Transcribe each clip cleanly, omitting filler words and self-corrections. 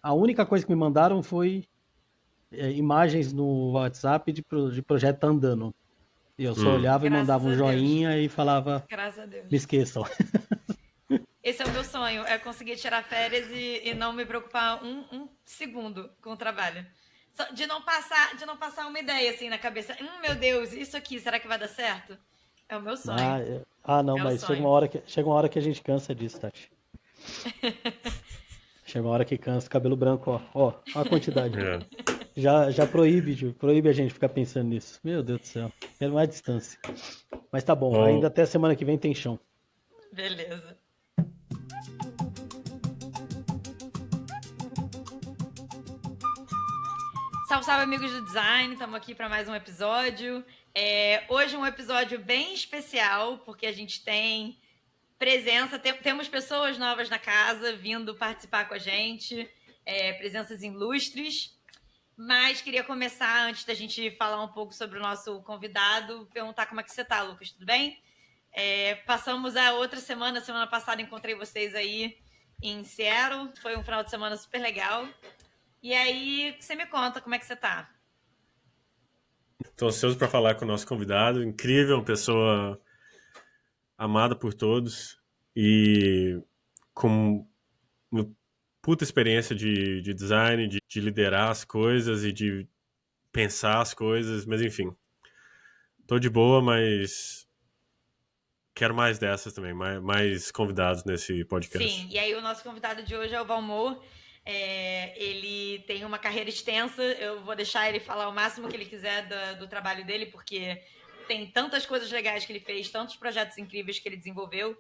A única coisa que me mandaram foi imagens no WhatsApp de projeto tá andando. E eu só olhava e mandava Graças um a Deus. joinha e falava, Graças a me Deus. esqueçam. Esse é o meu sonho, é conseguir tirar férias e não me preocupar um segundo com o trabalho. De não passar uma ideia assim na cabeça. Meu Deus, isso aqui, será que vai dar certo? É o meu sonho. Não, É o mas sonho. chega uma hora que a gente cansa disso, Tati. Chega uma hora que cansa, cabelo branco, ó a quantidade. É. Já proíbe, proíbe a gente ficar pensando nisso. Meu Deus do céu, quero mais distância. Mas tá bom, ainda Bom, até semana que vem tem chão. Beleza. Salve, salve, amigos do design, estamos aqui para mais um episódio. Hoje um episódio bem especial, porque a gente tem presença, temos pessoas novas na casa vindo participar com a gente, presenças ilustres. Mas queria começar, antes da gente falar um pouco sobre o nosso convidado, perguntar como é que você tá, Lucas, tudo bem? Passamos a outra semana passada encontrei vocês aí em Seattle, foi um final de semana super legal. E aí, você me conta como é que você tá? estou ansioso para falar com o nosso convidado. Incrível, uma pessoa amada por todos e com uma puta experiência de design, de liderar as coisas e de pensar as coisas. Mas enfim, tô de boa, mas quero mais dessas também, mais convidados nesse Sim, podcast. e aí o nosso convidado de hoje é o Valmor. Ele tem uma carreira extensa, eu vou deixar ele falar o máximo que ele quiser do trabalho dele, porque tem tantas coisas legais que ele fez, tantos projetos incríveis que ele desenvolveu,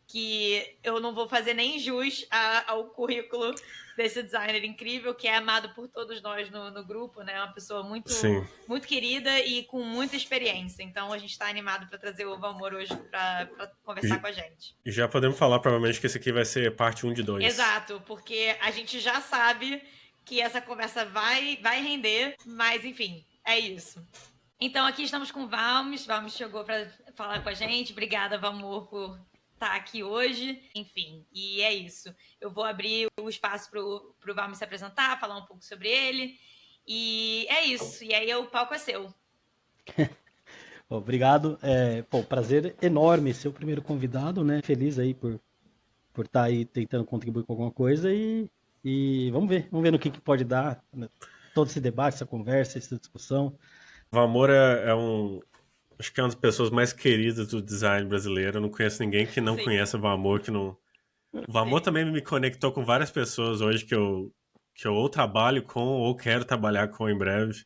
que eu não vou fazer nem jus ao currículo desse designer incrível, que é amado por todos nós no grupo, né? Uma pessoa muito, Sim, muito querida e com muita experiência. Então a gente está animado para trazer o Valmor hoje para conversar e, com a gente. e já podemos falar provavelmente que esse aqui vai ser parte 1 de 2. Exato, porque a gente já sabe que essa conversa vai render, mas enfim, é isso. Então aqui estamos com o Valmes. Valmes chegou para falar com a gente. Obrigada, Valmor, por estar aqui hoje. Enfim, e é isso. Eu vou abrir o espaço para o Valmes se apresentar, falar um pouco sobre ele. E é isso. E aí o palco é seu. Obrigado. Prazer enorme ser o primeiro convidado, né? Feliz aí por estar aí tentando contribuir com alguma coisa e vamos ver no que pode dar, né? Todo esse debate, essa conversa, essa discussão. O Amor acho que é uma das pessoas mais queridas do design brasileiro. Eu não conheço ninguém que não Sim, conheça o Amor, que não. O Amor sim. também me conectou com várias pessoas hoje que eu ou trabalho com ou quero trabalhar com em breve.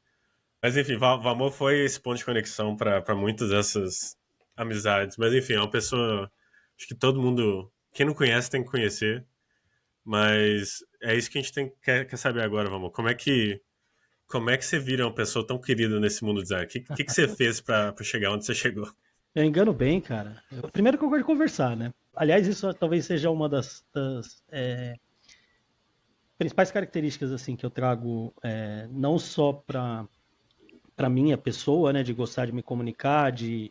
Mas enfim, o Amor foi esse ponto de conexão para muitas dessas amizades. Mas enfim, é uma pessoa. Acho que todo mundo. Quem não conhece tem que conhecer. Mas é isso que a gente quer saber agora, Amor. Como é que você vira uma pessoa tão querida nesse mundo do design? O que você fez para chegar onde você chegou? Eu engano bem, cara. Primeiro que eu gosto de conversar, né? Aliás, isso talvez seja uma das principais características assim que eu trago, não só para minha pessoa, né, de gostar de me comunicar, de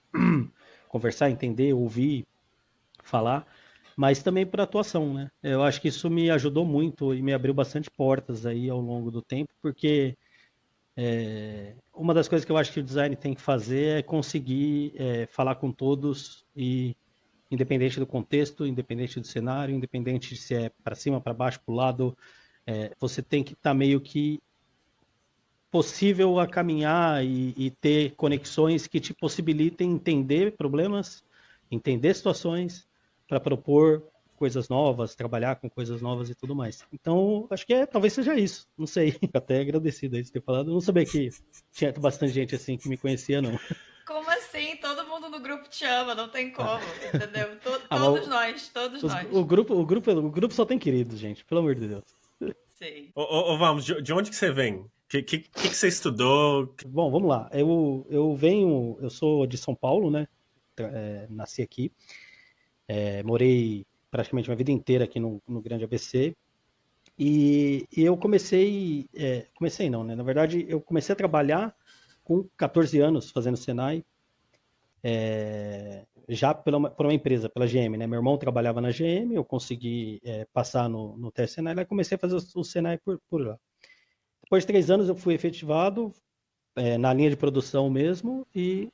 conversar, entender, ouvir, falar, mas também para atuação, né? Eu acho que isso me ajudou muito e me abriu bastante portas aí ao longo do tempo, porque uma das coisas que eu acho que o design tem que fazer é conseguir falar com todos e independente do contexto, independente do cenário, independente se é para cima, para baixo, para o lado, você tem que estar meio que possível a caminhar e ter conexões que te possibilitem entender problemas, entender situações para propor coisas novas, trabalhar com coisas novas e tudo mais. Então, acho que talvez seja isso. Não sei. Até agradecido aí de ter falado. Eu não sabia que tinha bastante gente assim que me conhecia, não. Como assim? Todo mundo no grupo te ama, não tem como, entendeu? Ah, Todos mas nós, todos o nós. grupo, o grupo só tem queridos, gente. Pelo amor de Deus. Sei. Vamos, de onde que você vem? O que você estudou? Bom, vamos lá. Eu sou de São Paulo, né? Nasci aqui. Morei praticamente uma vida inteira aqui no Grande ABC. E eu comecei não, né? Na verdade, eu comecei a trabalhar com 14 anos fazendo Senai. já por uma empresa, pela GM, né? Meu irmão trabalhava na GM, eu consegui passar no teste Senai lá e comecei a fazer o Senai por lá. Depois de 3 anos eu fui efetivado na linha de produção mesmo e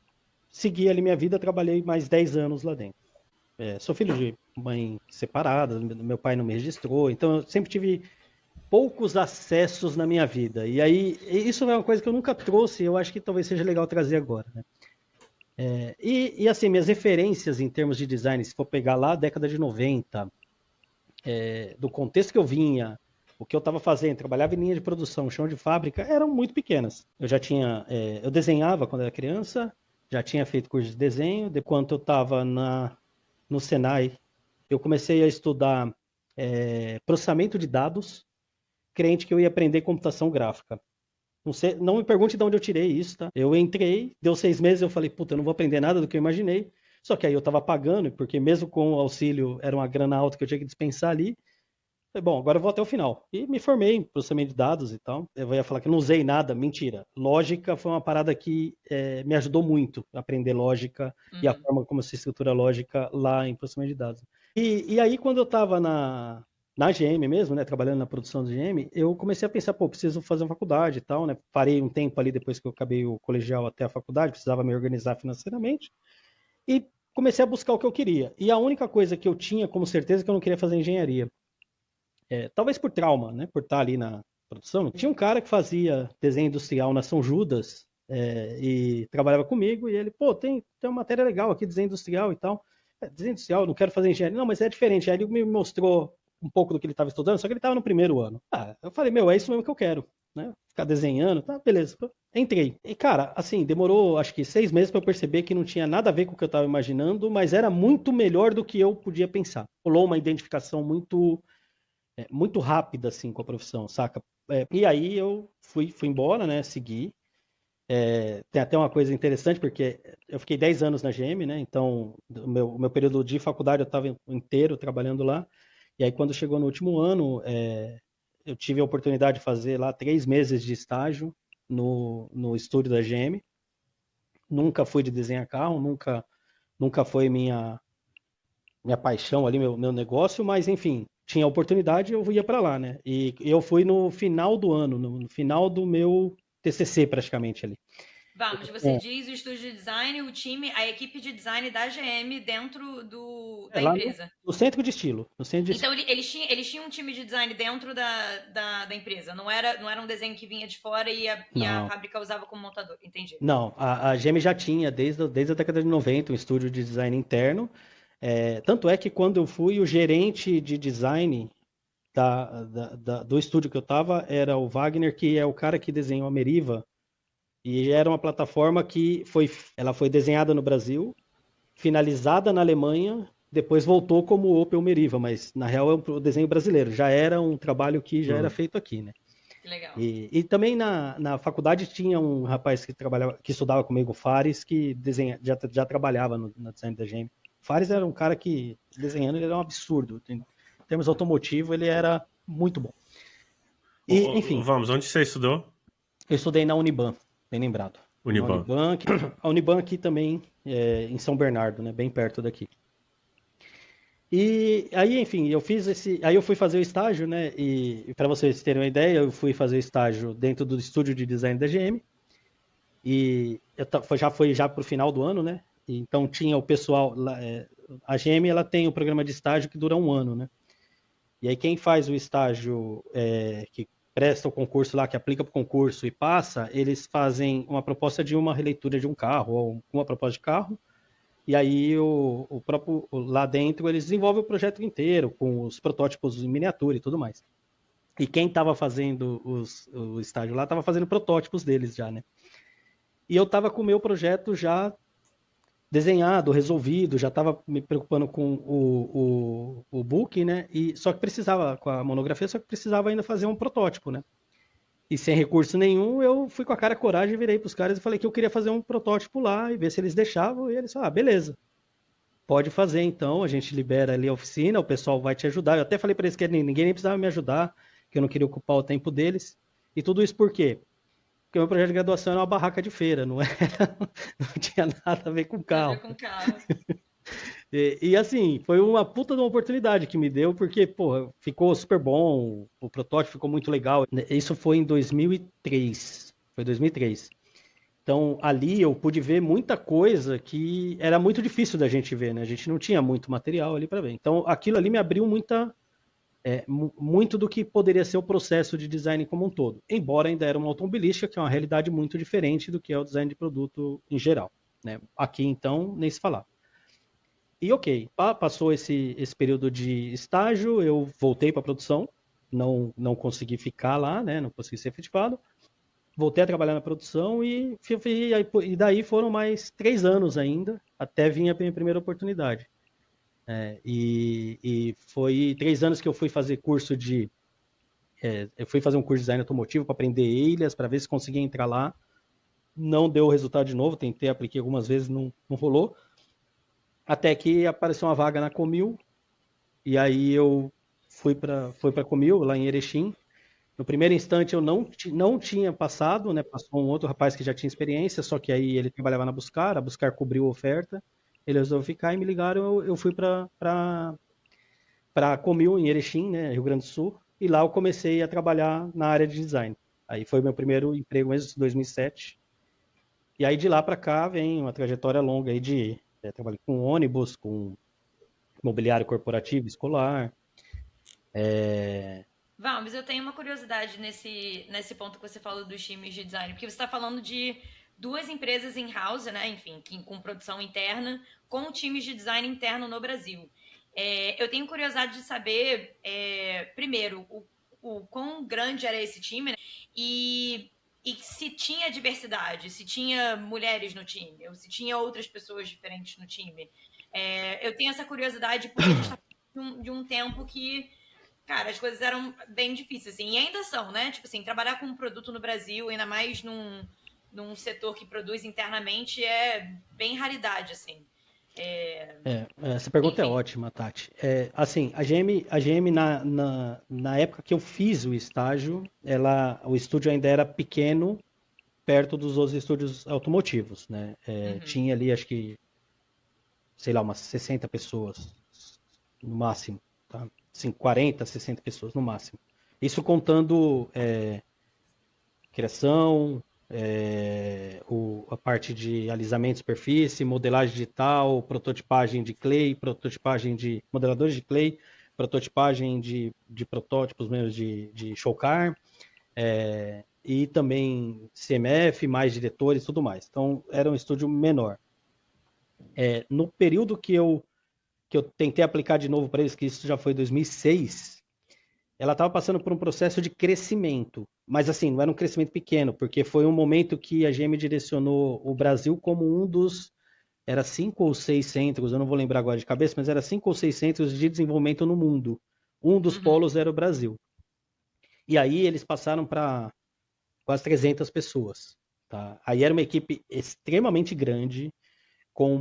segui ali minha vida, trabalhei mais 10 anos lá dentro. Sou filho de mãe separada, meu pai não me registrou, então eu sempre tive poucos acessos na minha vida. E aí, isso é uma coisa que eu nunca trouxe, eu acho que talvez seja legal trazer agora, né? E assim, minhas referências em termos de design, se for pegar lá a década de 90, do contexto que eu vinha, o que eu estava fazendo, trabalhava em linha de produção, chão de fábrica, eram muito pequenas. Eu já tinha, eu desenhava quando era criança, já tinha feito curso de desenho, de quando eu estava no Senai, eu comecei a estudar processamento de dados, crente que eu ia aprender computação gráfica. Não, sei, não me pergunte de onde eu tirei isso, tá? Eu entrei, deu 6 meses, eu falei, puta, eu não vou aprender nada do que eu imaginei. Só que aí eu tava pagando, porque mesmo com o auxílio era uma grana alta que eu tinha que dispensar ali. Falei, bom, agora eu vou até o final. E me formei em processamento de dados e tal. Eu ia falar que eu não usei nada, mentira. Lógica foi uma parada que me ajudou muito a aprender lógica e a forma como se estrutura lógica lá em processamento de dados. E aí, quando eu estava na GM mesmo, né, trabalhando na produção da GM, eu comecei a pensar, pô, preciso fazer uma faculdade e tal, né? Parei um tempo ali depois que eu acabei o colegial até a faculdade, precisava me organizar financeiramente e comecei a buscar o que eu queria. E a única coisa que eu tinha como certeza é que eu não queria fazer engenharia. Talvez por trauma, né? Por estar ali na produção. Tinha um cara que fazia desenho industrial na São Judas e trabalhava comigo e ele, pô, tem uma matéria legal aqui, desenho industrial e tal. Desenho industrial, não quero fazer engenharia. Não, mas é diferente. Aí ele me mostrou um pouco do que ele estava estudando, só que ele estava no primeiro ano. Eu falei, meu, é isso mesmo que eu quero, né? Ficar desenhando, tá, beleza. Entrei. E, cara, assim, demorou acho que 6 meses para eu perceber que não tinha nada a ver com o que eu estava imaginando, mas era muito melhor do que eu podia pensar. Rolou uma identificação muito rápida, assim, com a profissão, saca? E aí eu fui embora, né? Segui. Tem até uma coisa interessante, porque eu fiquei 10 anos na GM, né? Então, o meu período de faculdade eu estava inteiro trabalhando lá. E aí, quando chegou no último ano, eu tive a oportunidade de fazer lá 3 meses de estágio no estúdio da GM. Nunca fui de desenhar carro, nunca foi minha paixão ali, meu negócio, mas enfim, tinha oportunidade, eu ia para lá, né? E eu fui no final do ano, no final do meu TCC praticamente ali. Vamos, você diz o estúdio de design, o time, a equipe de design da GM dentro da Lá empresa. no centro de estilo. No centro de Então, eles tinham um time de design dentro da empresa. Não era um desenho que vinha de fora e a Não, fábrica usava como montador. Entendi. não. A GM já tinha, desde a década de 90, um estúdio de design interno. Tanto é que quando eu fui, o gerente de design do estúdio que eu estava era o Wagner, que é o cara que desenhou a Meriva. E era uma plataforma que ela foi desenhada no Brasil, finalizada na Alemanha, depois voltou como Opel Meriva, mas na real é um desenho brasileiro. Já era um trabalho que já era feito aqui, né? Que legal. E também na faculdade tinha um rapaz que estudava comigo, o Fares, que já trabalhava no design da GM. O Fares era um cara que, desenhando, ele era um absurdo. Em termos automotivo, ele era muito bom. E, enfim, Vamos, onde você estudou? eu estudei na Uniban, bem lembrado. Na Uniban. Uniban, a Uniban aqui também, em São Bernardo, né, bem perto daqui. E aí, enfim, aí eu fui fazer o estágio, né? E para vocês terem uma ideia, eu fui fazer o estágio dentro do estúdio de design da GM. E já foi já pro final do ano, né? Então tinha o pessoal lá, a GM ela tem o programa de estágio que dura um ano, né? E aí quem faz o estágio que presta o concurso lá, que aplica para o concurso e passa, eles fazem uma proposta de uma releitura de um carro ou uma proposta de carro. E aí o próprio lá dentro eles desenvolvem o projeto inteiro com os protótipos em miniatura e tudo mais. E quem estava fazendo o estágio lá estava fazendo protótipos deles já, né? E eu estava com o meu projeto já desenhado, resolvido, já estava me preocupando com o book, né? Só que precisava, com a monografia, só que precisava ainda fazer um protótipo, né? E sem recurso nenhum, eu fui com a cara e coragem, virei para os caras e falei que eu queria fazer um protótipo lá e ver se eles deixavam. E eles falaram, beleza, pode fazer então, a gente libera ali a oficina, o pessoal vai te ajudar. Eu até falei para eles que ninguém nem precisava me ajudar, que eu não queria ocupar o tempo deles. E tudo isso por quê? Porque o meu projeto de graduação era uma barraca de feira, não tinha nada a ver com Nada a ver carro. com carro. E assim, foi uma puta de uma oportunidade que me deu, porque, pô, ficou super bom, o protótipo ficou muito legal. Isso foi em 2003. Foi 2003. Então, ali eu pude ver muita coisa que era muito difícil da gente ver, né? A gente não tinha muito material ali para ver. Então, aquilo ali me abriu muito do que poderia ser o processo de design como um todo. Embora ainda era uma automobilística, que é uma realidade muito diferente do que é o design de produto em geral, né? Aqui, então, nem se falar. E ok, passou esse período de estágio, eu voltei para a produção, não consegui ficar lá, né? Não consegui ser efetivado. Voltei a trabalhar na produção e daí foram mais 3 anos ainda, até vir a minha primeira oportunidade. E foi 3 anos que eu fui fazer curso de. Eu fui fazer um curso de design automotivo para aprender ilhas, para ver se conseguia entrar lá. Não deu resultado de novo, tentei, apliquei algumas vezes, não rolou. Até que apareceu uma vaga na Comil, e aí eu fui para Comil, lá em Erechim. No primeiro instante eu não tinha passado, né? Passou um outro rapaz que já tinha experiência, só que aí ele trabalhava na Buscar, a Buscar cobriu a oferta, ele resolveu ficar e me ligaram, eu fui para Comil, em Erechim, né, Rio Grande do Sul, e lá eu comecei a trabalhar na área de design. Aí foi meu primeiro emprego mesmo, em 2007. E aí de lá para cá vem uma trajetória longa aí de trabalho com ônibus, com mobiliário corporativo, escolar. Val, mas eu tenho uma curiosidade nesse ponto que você falou dos times de design, porque você está falando de duas empresas in-house, né? Enfim, com produção interna, com times de design interno no Brasil. Eu tenho curiosidade de saber, primeiro, o quão grande era esse time, né? E se tinha diversidade, se tinha mulheres no time, ou se tinha outras pessoas diferentes no time. Eu tenho essa curiosidade porque a gente está falando de um tempo que, cara, as coisas eram bem difíceis, assim, e ainda são, né? Tipo assim, trabalhar com um produto no Brasil, ainda mais num setor que produz internamente, é bem raridade, assim. É, Essa pergunta é enfim. ótima, Tati. Assim, a GM na época que eu fiz o estágio, o estúdio ainda era pequeno, perto dos outros estúdios automotivos, né? Uhum. Tinha ali, acho que, sei lá, umas 60 pessoas no máximo, tá? Assim, 40, 60 pessoas no máximo. Isso contando criação, a parte de alisamento de superfície, modelagem digital, prototipagem de clay, prototipagem de modeladores de clay, prototipagem de protótipos mesmo de show car, e também CMF, mais diretores e tudo mais. Então, era um estúdio menor. No período que eu tentei aplicar de novo para eles, que isso já foi em 2006, ela estava passando por um processo de crescimento, mas assim, não era um crescimento pequeno, porque foi um momento que a GM direcionou o Brasil como era 5 ou 6 centros, eu não vou lembrar agora de cabeça, mas era 5 ou 6 centros de desenvolvimento no mundo. Um dos Uhum. polos era o Brasil. E aí eles passaram para quase 300 pessoas. Tá? Aí era uma equipe extremamente grande, com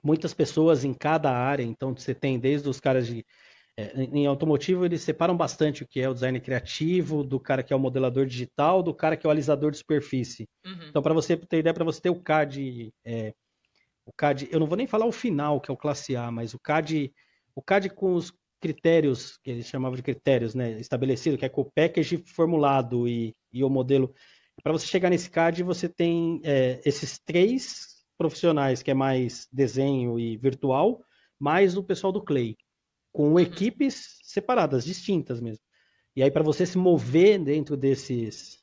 muitas pessoas em cada área. Então você tem desde os caras em automotivo, eles separam bastante o que é o design criativo, do cara que é o modelador digital, do cara que é o alisador de superfície. Uhum. Então, para você ter ideia, para você ter o CAD, eu não vou nem falar o final, que é o classe A, mas o CAD com os critérios, que eles chamavam de critérios, né, estabelecido, que é com o package formulado e o modelo. Para você chegar nesse CAD, você tem esses três profissionais, que é mais desenho e virtual, mais o pessoal do Clay com Uhum. equipes separadas, distintas mesmo. E aí, para você se mover dentro desses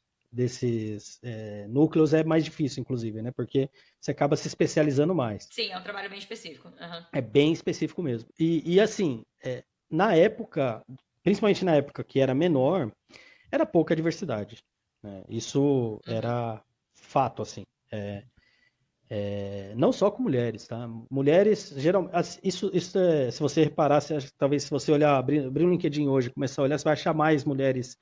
núcleos é mais difícil, inclusive, né? Porque você acaba se especializando mais. Sim, é um trabalho bem específico. Uhum. É bem específico mesmo. E assim, na época, principalmente na época que era menor, era pouca diversidade, né? Isso Uhum. era fato, assim. Não só com mulheres, tá? Mulheres, geralmente, isso se você reparar, talvez se você olhar, abrir o LinkedIn hoje, começar a olhar, você vai achar mais mulheres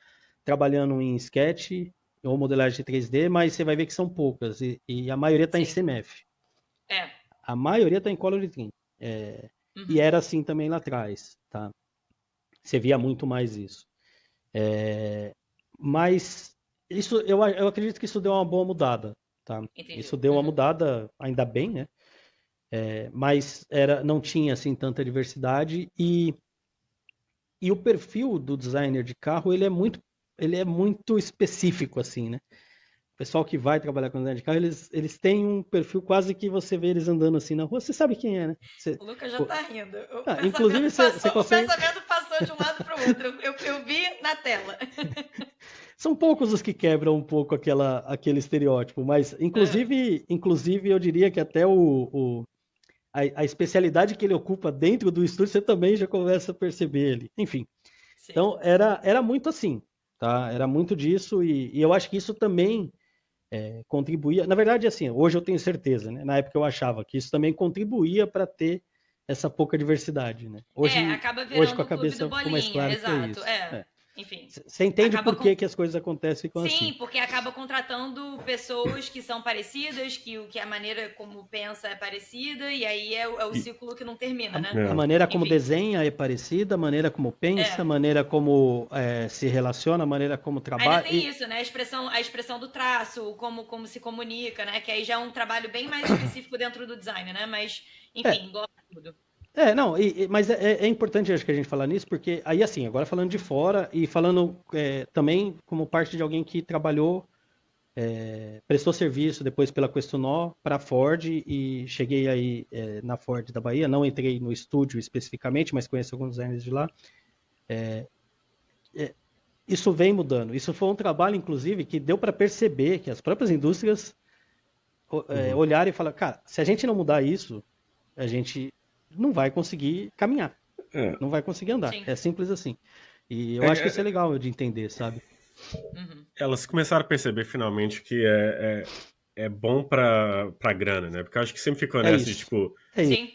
trabalhando em sketch ou modelagem de 3D, mas você vai ver que são poucas, e a maioria está em Sim. CMF. É. A maioria está em Color Dream. E Uhum. era assim também lá atrás, tá? Você via muito mais isso. Mas eu acredito que isso deu uma boa mudada, tá? Entendi. Isso deu uma Uhum. mudada, ainda bem, né? mas não tinha assim tanta diversidade e o perfil do designer de carro ele é muito específico assim, né? O pessoal que vai trabalhar com design de carro, eles têm um perfil quase que você vê eles andando assim na rua, você sabe quem é, né? O Lucas já tá rindo. Inclusive você O consegue. pensamento passou de um lado para o outro. Eu vi na tela. São poucos os que quebram um pouco aquele estereótipo, mas inclusive eu diria que até a especialidade que ele ocupa dentro do estúdio, você também já começa a perceber ele. Enfim, Sim. então era muito assim, tá? Era muito disso e eu acho que isso também contribuía. Na verdade, assim, hoje eu tenho certeza, né? Na época eu achava que isso também contribuía para ter essa pouca diversidade, né? Acaba Hoje com a virando o clube do cabeça ficou mais Bolinha, claro que é exato. isso. Enfim. Você entende Acaba por com. que as coisas acontecem ficam assim. Sim, porque acaba contratando pessoas que são parecidas, que a maneira como pensa é parecida, e aí é o ciclo que não termina, né? A maneira como Enfim. desenha é parecida, a maneira como pensa, a maneira como se relaciona, a maneira como Ainda trabalha. tem isso, né? A expressão do traço, como se comunica, né? Que aí já é um trabalho bem mais específico dentro do design, né? Mas, enfim, engloba tudo. Não, mas é importante acho que a gente falar nisso, porque aí assim, agora falando de fora e falando também como parte de alguém que trabalhou, prestou serviço depois pela Questonó para a Ford e cheguei aí na Ford da Bahia, não entrei no estúdio especificamente, mas conheço alguns designers de lá. Isso vem mudando. Isso foi um trabalho, inclusive, que deu para perceber que as próprias indústrias olharam e falaram, cara, se a gente não mudar isso, a gente não vai conseguir caminhar, É. não vai conseguir andar. Sim. É simples assim. E eu acho que isso é legal de entender, sabe? Elas começaram a perceber finalmente que é bom pra grana, né? Porque eu acho que sempre ficou É nessa de isso. tipo, É isso. Sim.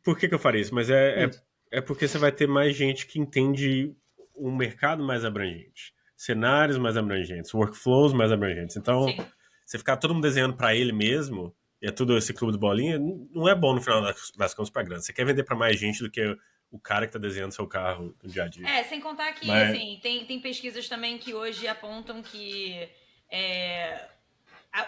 por que eu faria isso? Mas É isso. é porque você vai ter mais gente que entende um mercado mais abrangente, cenários mais abrangentes, workflows mais abrangentes. Então, Sim. você ficar todo mundo desenhando para ele mesmo, e é tudo esse clube de bolinha, não é bom no final das contas pra grana. Você quer vender para mais gente do que o cara que tá desenhando seu carro no dia a dia. Sem contar que, Mas, assim, tem pesquisas também que hoje apontam que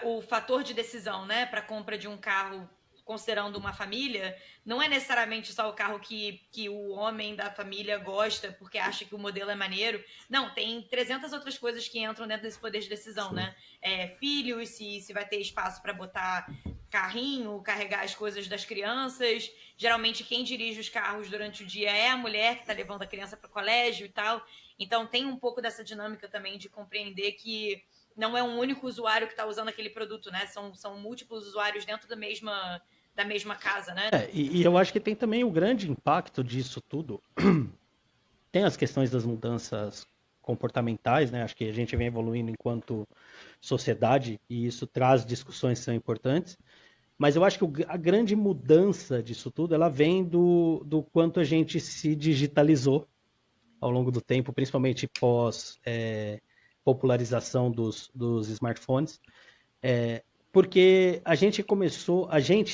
o fator de decisão, né, para compra de um carro, considerando uma família, não é necessariamente só o carro que o homem da família gosta porque acha que o modelo é maneiro. Não, tem 300 outras coisas que entram dentro desse poder de decisão, né? Filhos, se vai ter espaço para botar carrinho, carregar as coisas das crianças. Geralmente quem dirige os carros durante o dia é a mulher que está levando a criança para o colégio e tal. Então tem um pouco dessa dinâmica também de compreender que não é um único usuário que está usando aquele produto, né? São múltiplos usuários dentro da mesma casa, né? E eu acho que tem também o grande impacto disso tudo. Tem as questões das mudanças comportamentais, né? Acho que a gente vem evoluindo enquanto sociedade e isso traz discussões que são importantes. Mas eu acho que a grande mudança disso tudo, ela vem do quanto a gente se digitalizou ao longo do tempo, principalmente pós popularização dos smartphones. Porque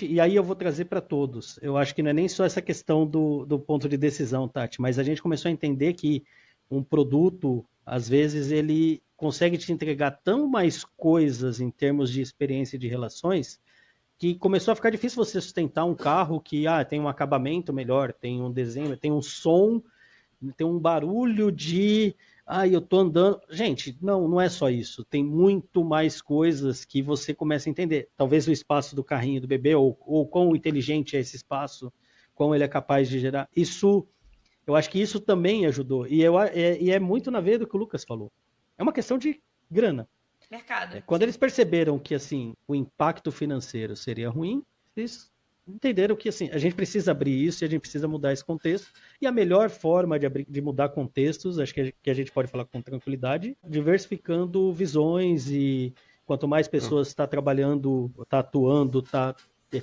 e aí eu vou trazer para todos, eu acho que não é nem só essa questão do ponto de decisão, Tati, mas a gente começou a entender que um produto, às vezes, ele consegue te entregar tão mais coisas em termos de experiência e de relações, que começou a ficar difícil você sustentar um carro que tem um acabamento melhor, tem um desenho, tem um som, tem um barulho de eu tô andando. Gente, não é só isso. Tem muito mais coisas que você começa a entender. Talvez o espaço do carrinho do bebê, ou quão inteligente é esse espaço, quão ele é capaz de gerar. Eu acho que isso também ajudou. E é muito na veia do que o Lucas falou. É uma questão de grana. Mercado. Quando Sim. eles perceberam que assim o impacto financeiro seria ruim, eles entenderam que assim a gente precisa abrir isso e a gente precisa mudar esse contexto. E a melhor forma de mudar contextos, acho que a gente pode falar com tranquilidade, diversificando visões e quanto mais pessoas está trabalhando, está atuando,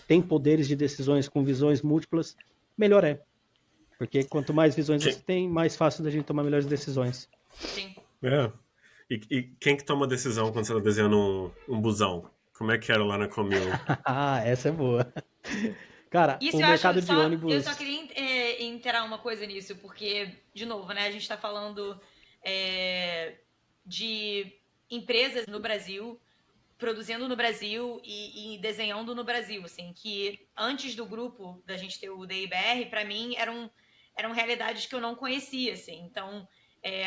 tem poderes de decisões com visões múltiplas, melhor é. Porque quanto mais visões você tem, mais fácil da gente tomar melhores decisões. Sim. E quem que toma a decisão quando você tá desenhando um busão? Como é que era lá na Comil? Essa é boa. Cara, Isso o eu acho mercado de eu só ônibus. queria inteirar uma coisa nisso, porque, de novo, né, a gente está falando de empresas no Brasil, produzindo no Brasil e desenhando no Brasil, assim, que antes do grupo, da gente ter o DIBR, para mim eram realidades que eu não conhecia, assim, então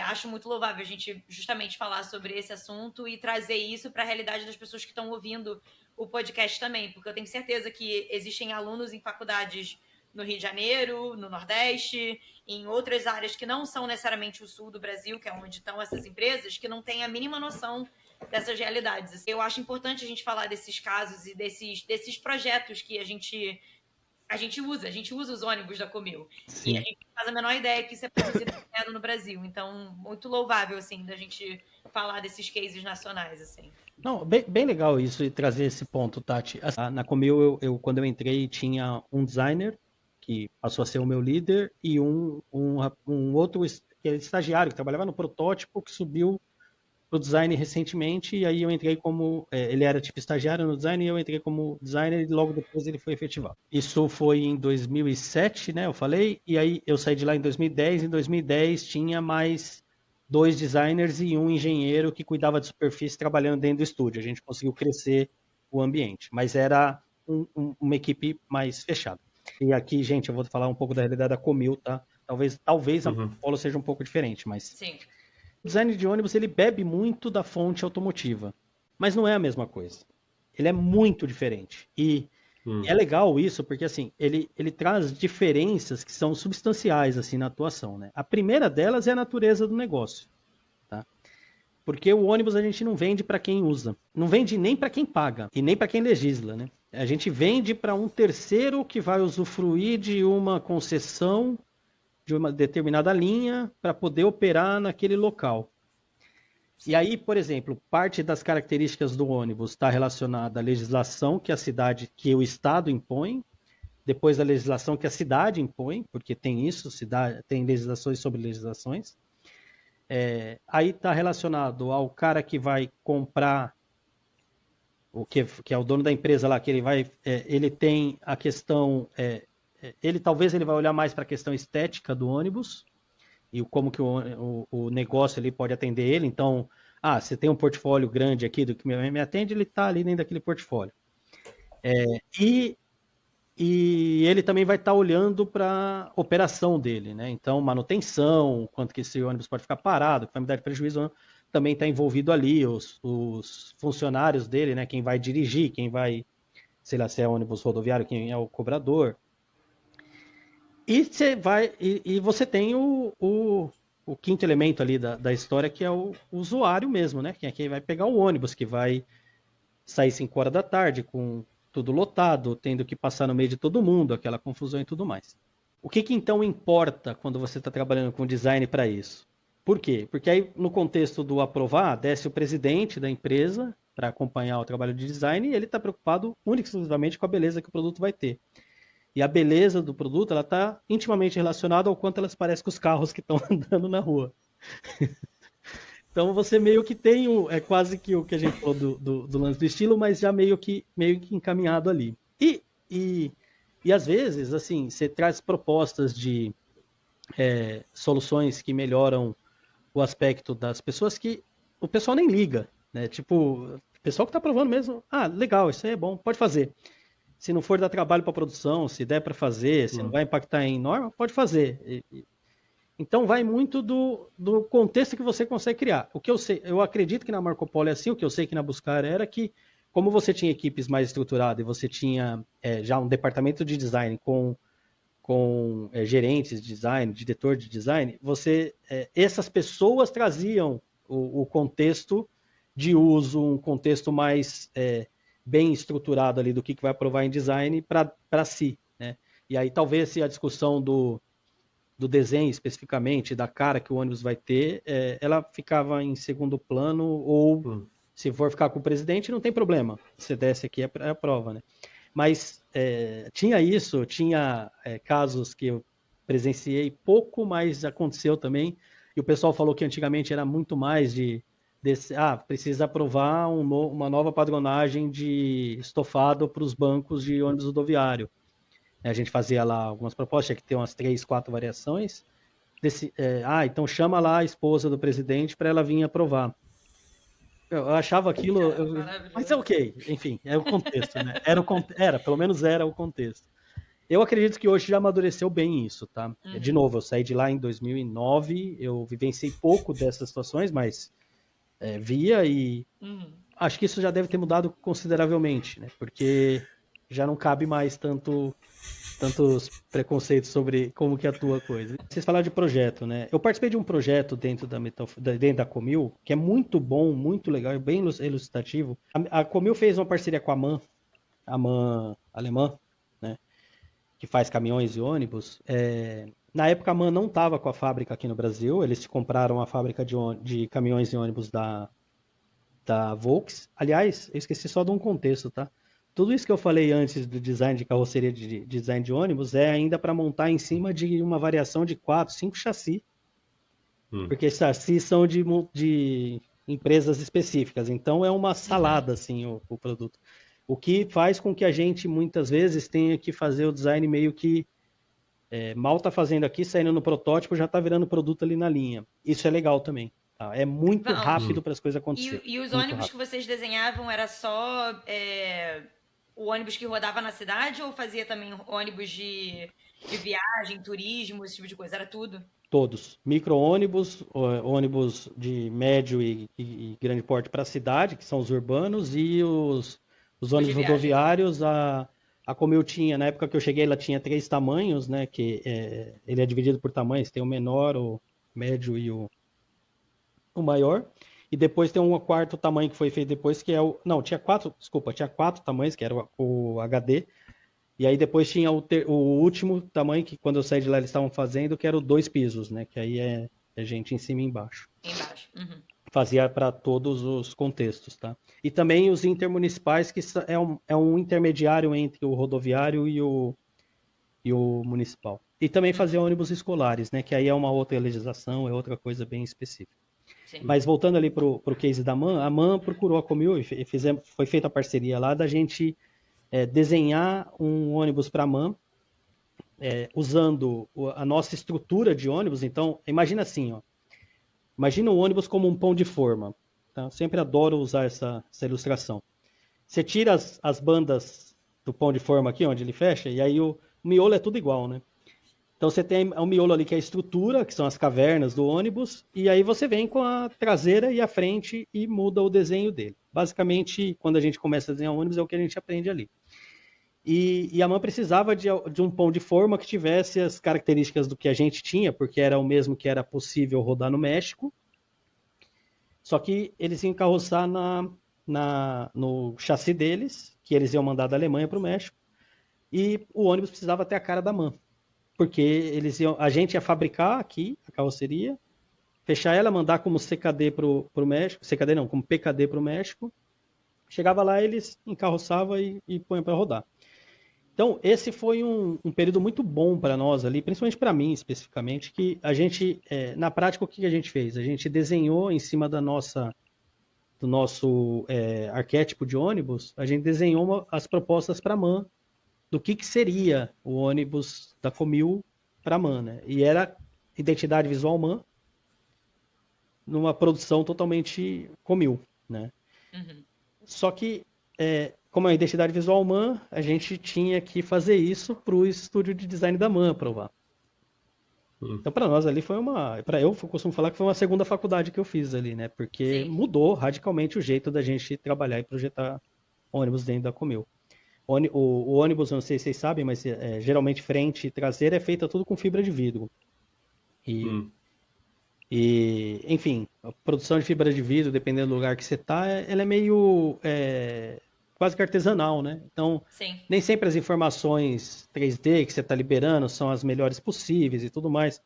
acho muito louvável a gente justamente falar sobre esse assunto e trazer isso para a realidade das pessoas que estão ouvindo o podcast também, porque eu tenho certeza que existem alunos em faculdades no Rio de Janeiro, no Nordeste, em outras áreas que não são necessariamente o sul do Brasil, que é onde estão essas empresas, que não têm a mínima noção dessas realidades. Eu acho importante a gente falar desses casos e desses projetos que a gente usa os ônibus da Comil. Sim. E a gente não faz a menor ideia que isso é produzido no Brasil. Então, muito louvável, assim, da gente falar desses cases nacionais, assim. Não, bem legal isso e trazer esse ponto, Tati. Na Comil, quando eu entrei, tinha um designer que passou a ser o meu líder e um outro que era estagiário que trabalhava no protótipo que subiu pro design recentemente, e aí eu entrei como. Ele era tipo estagiário no design e eu entrei como designer e logo depois ele foi efetivado. Isso foi em 2007, né? Eu falei, e aí eu saí de lá em 2010. Em 2010 tinha mais 2 designers e um engenheiro que cuidava de superfície trabalhando dentro do estúdio. A gente conseguiu crescer o ambiente, mas era uma equipe mais fechada. E aqui, gente, eu vou falar um pouco da realidade da Comil, tá? Talvez a Polo seja um pouco diferente, mas Sim. o design de ônibus ele bebe muito da fonte automotiva, mas não é a mesma coisa. Ele é muito diferente. E é legal isso porque assim, ele traz diferenças que são substanciais assim na atuação, né? A primeira delas é a natureza do negócio, tá? Porque o ônibus a gente não vende para quem usa, não vende nem para quem paga e nem para quem legisla, né? A gente vende para um terceiro que vai usufruir de uma concessão de uma determinada linha para poder operar naquele local. E aí, por exemplo, parte das características do ônibus está relacionada à legislação que a cidade, que o Estado impõe, depois a legislação que a cidade impõe, porque tem isso, tem legislações sobre legislações. Aí está relacionado ao cara que vai comprar, o que é o dono da empresa lá, que ele tem a questão, talvez ele vai olhar mais para a questão estética do ônibus, e como que o negócio ali pode atender ele. Então, você tem um portfólio grande aqui do que me atende, ele está ali dentro daquele portfólio. E ele também vai estar olhando para a operação dele, né? Então, manutenção, quanto que esse ônibus pode ficar parado, que vai me dar prejuízo, também está envolvido ali, os funcionários dele, né? Quem vai dirigir, quem vai, sei lá, se é ônibus rodoviário, quem é o cobrador. E você tem o quinto elemento ali da história, que é o usuário mesmo, né? Que é quem vai pegar o ônibus, que vai sair 5 horas da tarde com tudo lotado, tendo que passar no meio de todo mundo, aquela confusão e tudo mais. O que então importa quando você está trabalhando com design para isso? Por quê? Porque aí no contexto do aprovar, desce o presidente da empresa para acompanhar o trabalho de design e ele está preocupado única e exclusivamente com a beleza que o produto vai ter. E a beleza do produto, ela está intimamente relacionada ao quanto elas parecem com os carros que estão andando na rua. Então você meio que tem quase que o que a gente falou do lance do estilo, mas já meio que encaminhado ali. E às vezes, assim, você traz propostas de soluções que melhoram o aspecto das pessoas que o pessoal nem liga, né? Tipo, o pessoal que está provando mesmo, legal, isso aí é bom, pode fazer. Se não for dar trabalho para a produção, se der para fazer, se não vai impactar em norma, pode fazer. Então vai muito do contexto que você consegue criar. O que eu sei, eu acredito que na Marco Polo é assim, o que eu sei que na Buscar era que, como você tinha equipes mais estruturadas e você tinha já um departamento de design com gerentes de design, diretor de design, essas pessoas traziam o contexto de uso, um contexto mais bem estruturado ali do que vai aprovar em design para si, né? E aí talvez se a discussão do desenho especificamente, da cara que o ônibus vai ter, ela ficava em segundo plano, ou se for ficar com o presidente, não tem problema. Se desce aqui é a prova, né? Mas tinha isso, tinha casos que eu presenciei pouco, mas aconteceu também. E o pessoal falou que antigamente era muito mais precisa aprovar uma nova padronagem de estofado para os bancos de ônibus rodoviário. A gente fazia lá algumas propostas, tinha que ter umas 3, 4 variações. Então chama lá a esposa do presidente para ela vir aprovar. Eu achava aquilo. Cara, Mas é maravilhoso. ok, enfim, é o contexto, né? Era, pelo menos era o contexto. Eu acredito que hoje já amadureceu bem isso, tá? De Uhum, novo, eu saí de lá em 2009, eu vivenciei pouco dessas situações, mas via e uhum. acho que isso já deve ter mudado consideravelmente, né? Porque já não cabe mais tantos preconceitos sobre como que atua a coisa. Vocês falaram de projeto, né? Eu participei de um projeto dentro da Comil, que é muito bom, muito legal e bem ilustrativo. A Comil fez uma parceria com a MAN alemã, né? Que faz caminhões e ônibus. Na época a MAN não estava com a fábrica aqui no Brasil, eles compraram a fábrica de caminhões e ônibus da Volks. Aliás, eu esqueci só de um contexto, tá? Tudo isso que eu falei antes do design de carroceria, de design de ônibus, é ainda para montar em cima de uma variação de 4, 5 chassis, Hum. porque esses chassis são de empresas específicas. Então é uma Uhum. salada assim o produto. O que faz com que a gente muitas vezes tenha que fazer o design meio que mal tá fazendo aqui, saindo no protótipo, já tá virando produto ali na linha. Isso é legal também. Tá? É muito Vamos. rápido para as coisas acontecer. E os Muito ônibus que rápido. vocês desenhavam era só o ônibus que rodava na cidade ou fazia também ônibus de viagem, turismo, esse tipo de coisa? Era tudo? Todos. Micro-ônibus, ônibus de médio e grande porte para a cidade, que são os urbanos, e os Os de ônibus viagem. rodoviários, a como eu tinha, na época que eu cheguei, ela tinha 3 tamanhos, né? Ele é dividido por tamanhos, tem o menor, o médio e o maior. E depois tem um quarto tamanho que foi feito depois, que é o. Não, tinha quatro, desculpa, tinha 4 tamanhos, que era o HD. E aí depois tinha o último tamanho, que quando eu saí de lá eles estavam fazendo, que era o 2 pisos, né? Que aí é gente em cima e embaixo. Embaixo. Uhum. Fazia para todos os contextos, tá? E também os intermunicipais, que é um intermediário entre o rodoviário e o municipal. E também fazia Uhum. ônibus escolares, né? Que aí é uma outra legislação, é outra coisa bem específica. Sim. Mas voltando ali pro case da MAN, a MAN procurou a Comil e foi feita a parceria lá da gente desenhar um ônibus para a MAN usando a nossa estrutura de ônibus. Então, imagina assim, ó. Imagina o ônibus como um pão de forma. Tá? Eu sempre adoro usar essa ilustração. Você tira as bandas do pão de forma aqui, onde ele fecha, e aí o miolo é tudo igual, né? Então você tem o miolo ali que é a estrutura, que são as cavernas do ônibus, e aí você vem com a traseira e a frente e muda o desenho dele. Basicamente, quando a gente começa a desenhar o ônibus, é o que a gente aprende ali. E a MAN precisava de um pão de forma que tivesse as características do que a gente tinha, porque era o mesmo que era possível rodar no México, só que eles iam encarroçar no chassi deles, que eles iam mandar da Alemanha para o México, e o ônibus precisava ter a cara da MAN, porque a gente ia fabricar aqui a carroceria, fechar ela, mandar como CKD para o México, CKD não, como PKD para o México, chegava lá, eles encarroçavam e põem para rodar. Então, esse foi um período muito bom para nós ali, principalmente para mim especificamente, que a gente, na prática, o que a gente fez? A gente desenhou em cima do nosso arquétipo de ônibus, a gente desenhou as propostas para a MAN do que seria o ônibus da Comil para a MAN, né? E era identidade visual MAN numa produção totalmente Comil, né? Uhum. Só que, como é a identidade visual MAN, a gente tinha que fazer isso para o estúdio de design da MAN aprovar. Hum. Então, para nós ali foi uma. Para eu costumo falar que foi uma segunda faculdade que eu fiz ali, né? Porque Sim. mudou radicalmente o jeito da gente trabalhar e projetar ônibus dentro da Comil. O ônibus, eu não sei se vocês sabem, mas geralmente frente e traseira é feita tudo com fibra de vidro. E, Hum. enfim, a produção de fibra de vidro, dependendo do lugar que você está, ela é meio quase que artesanal, né? Então, Sim. nem sempre as informações 3D que você está liberando são as melhores possíveis e tudo mais.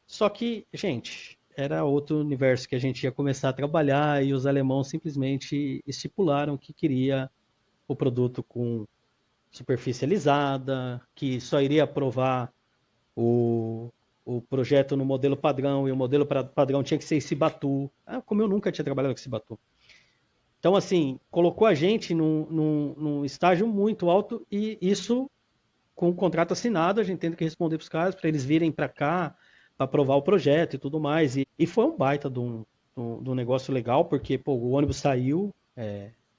Só que, gente, era outro universo que a gente ia começar a trabalhar e os alemãos simplesmente estipularam que queria o produto com superfície alisada, que só iria aprovar o, o projeto no modelo padrão, e o modelo padrão tinha que ser esse Batu. Como eu nunca tinha trabalhado com esse Batu. Então, assim, colocou a gente num estágio muito alto e isso com o contrato assinado, a gente tendo que responder para os caras, para eles virem para cá, para aprovar o projeto e tudo mais. E foi um baita de um negócio legal, porque pô, o ônibus saiu,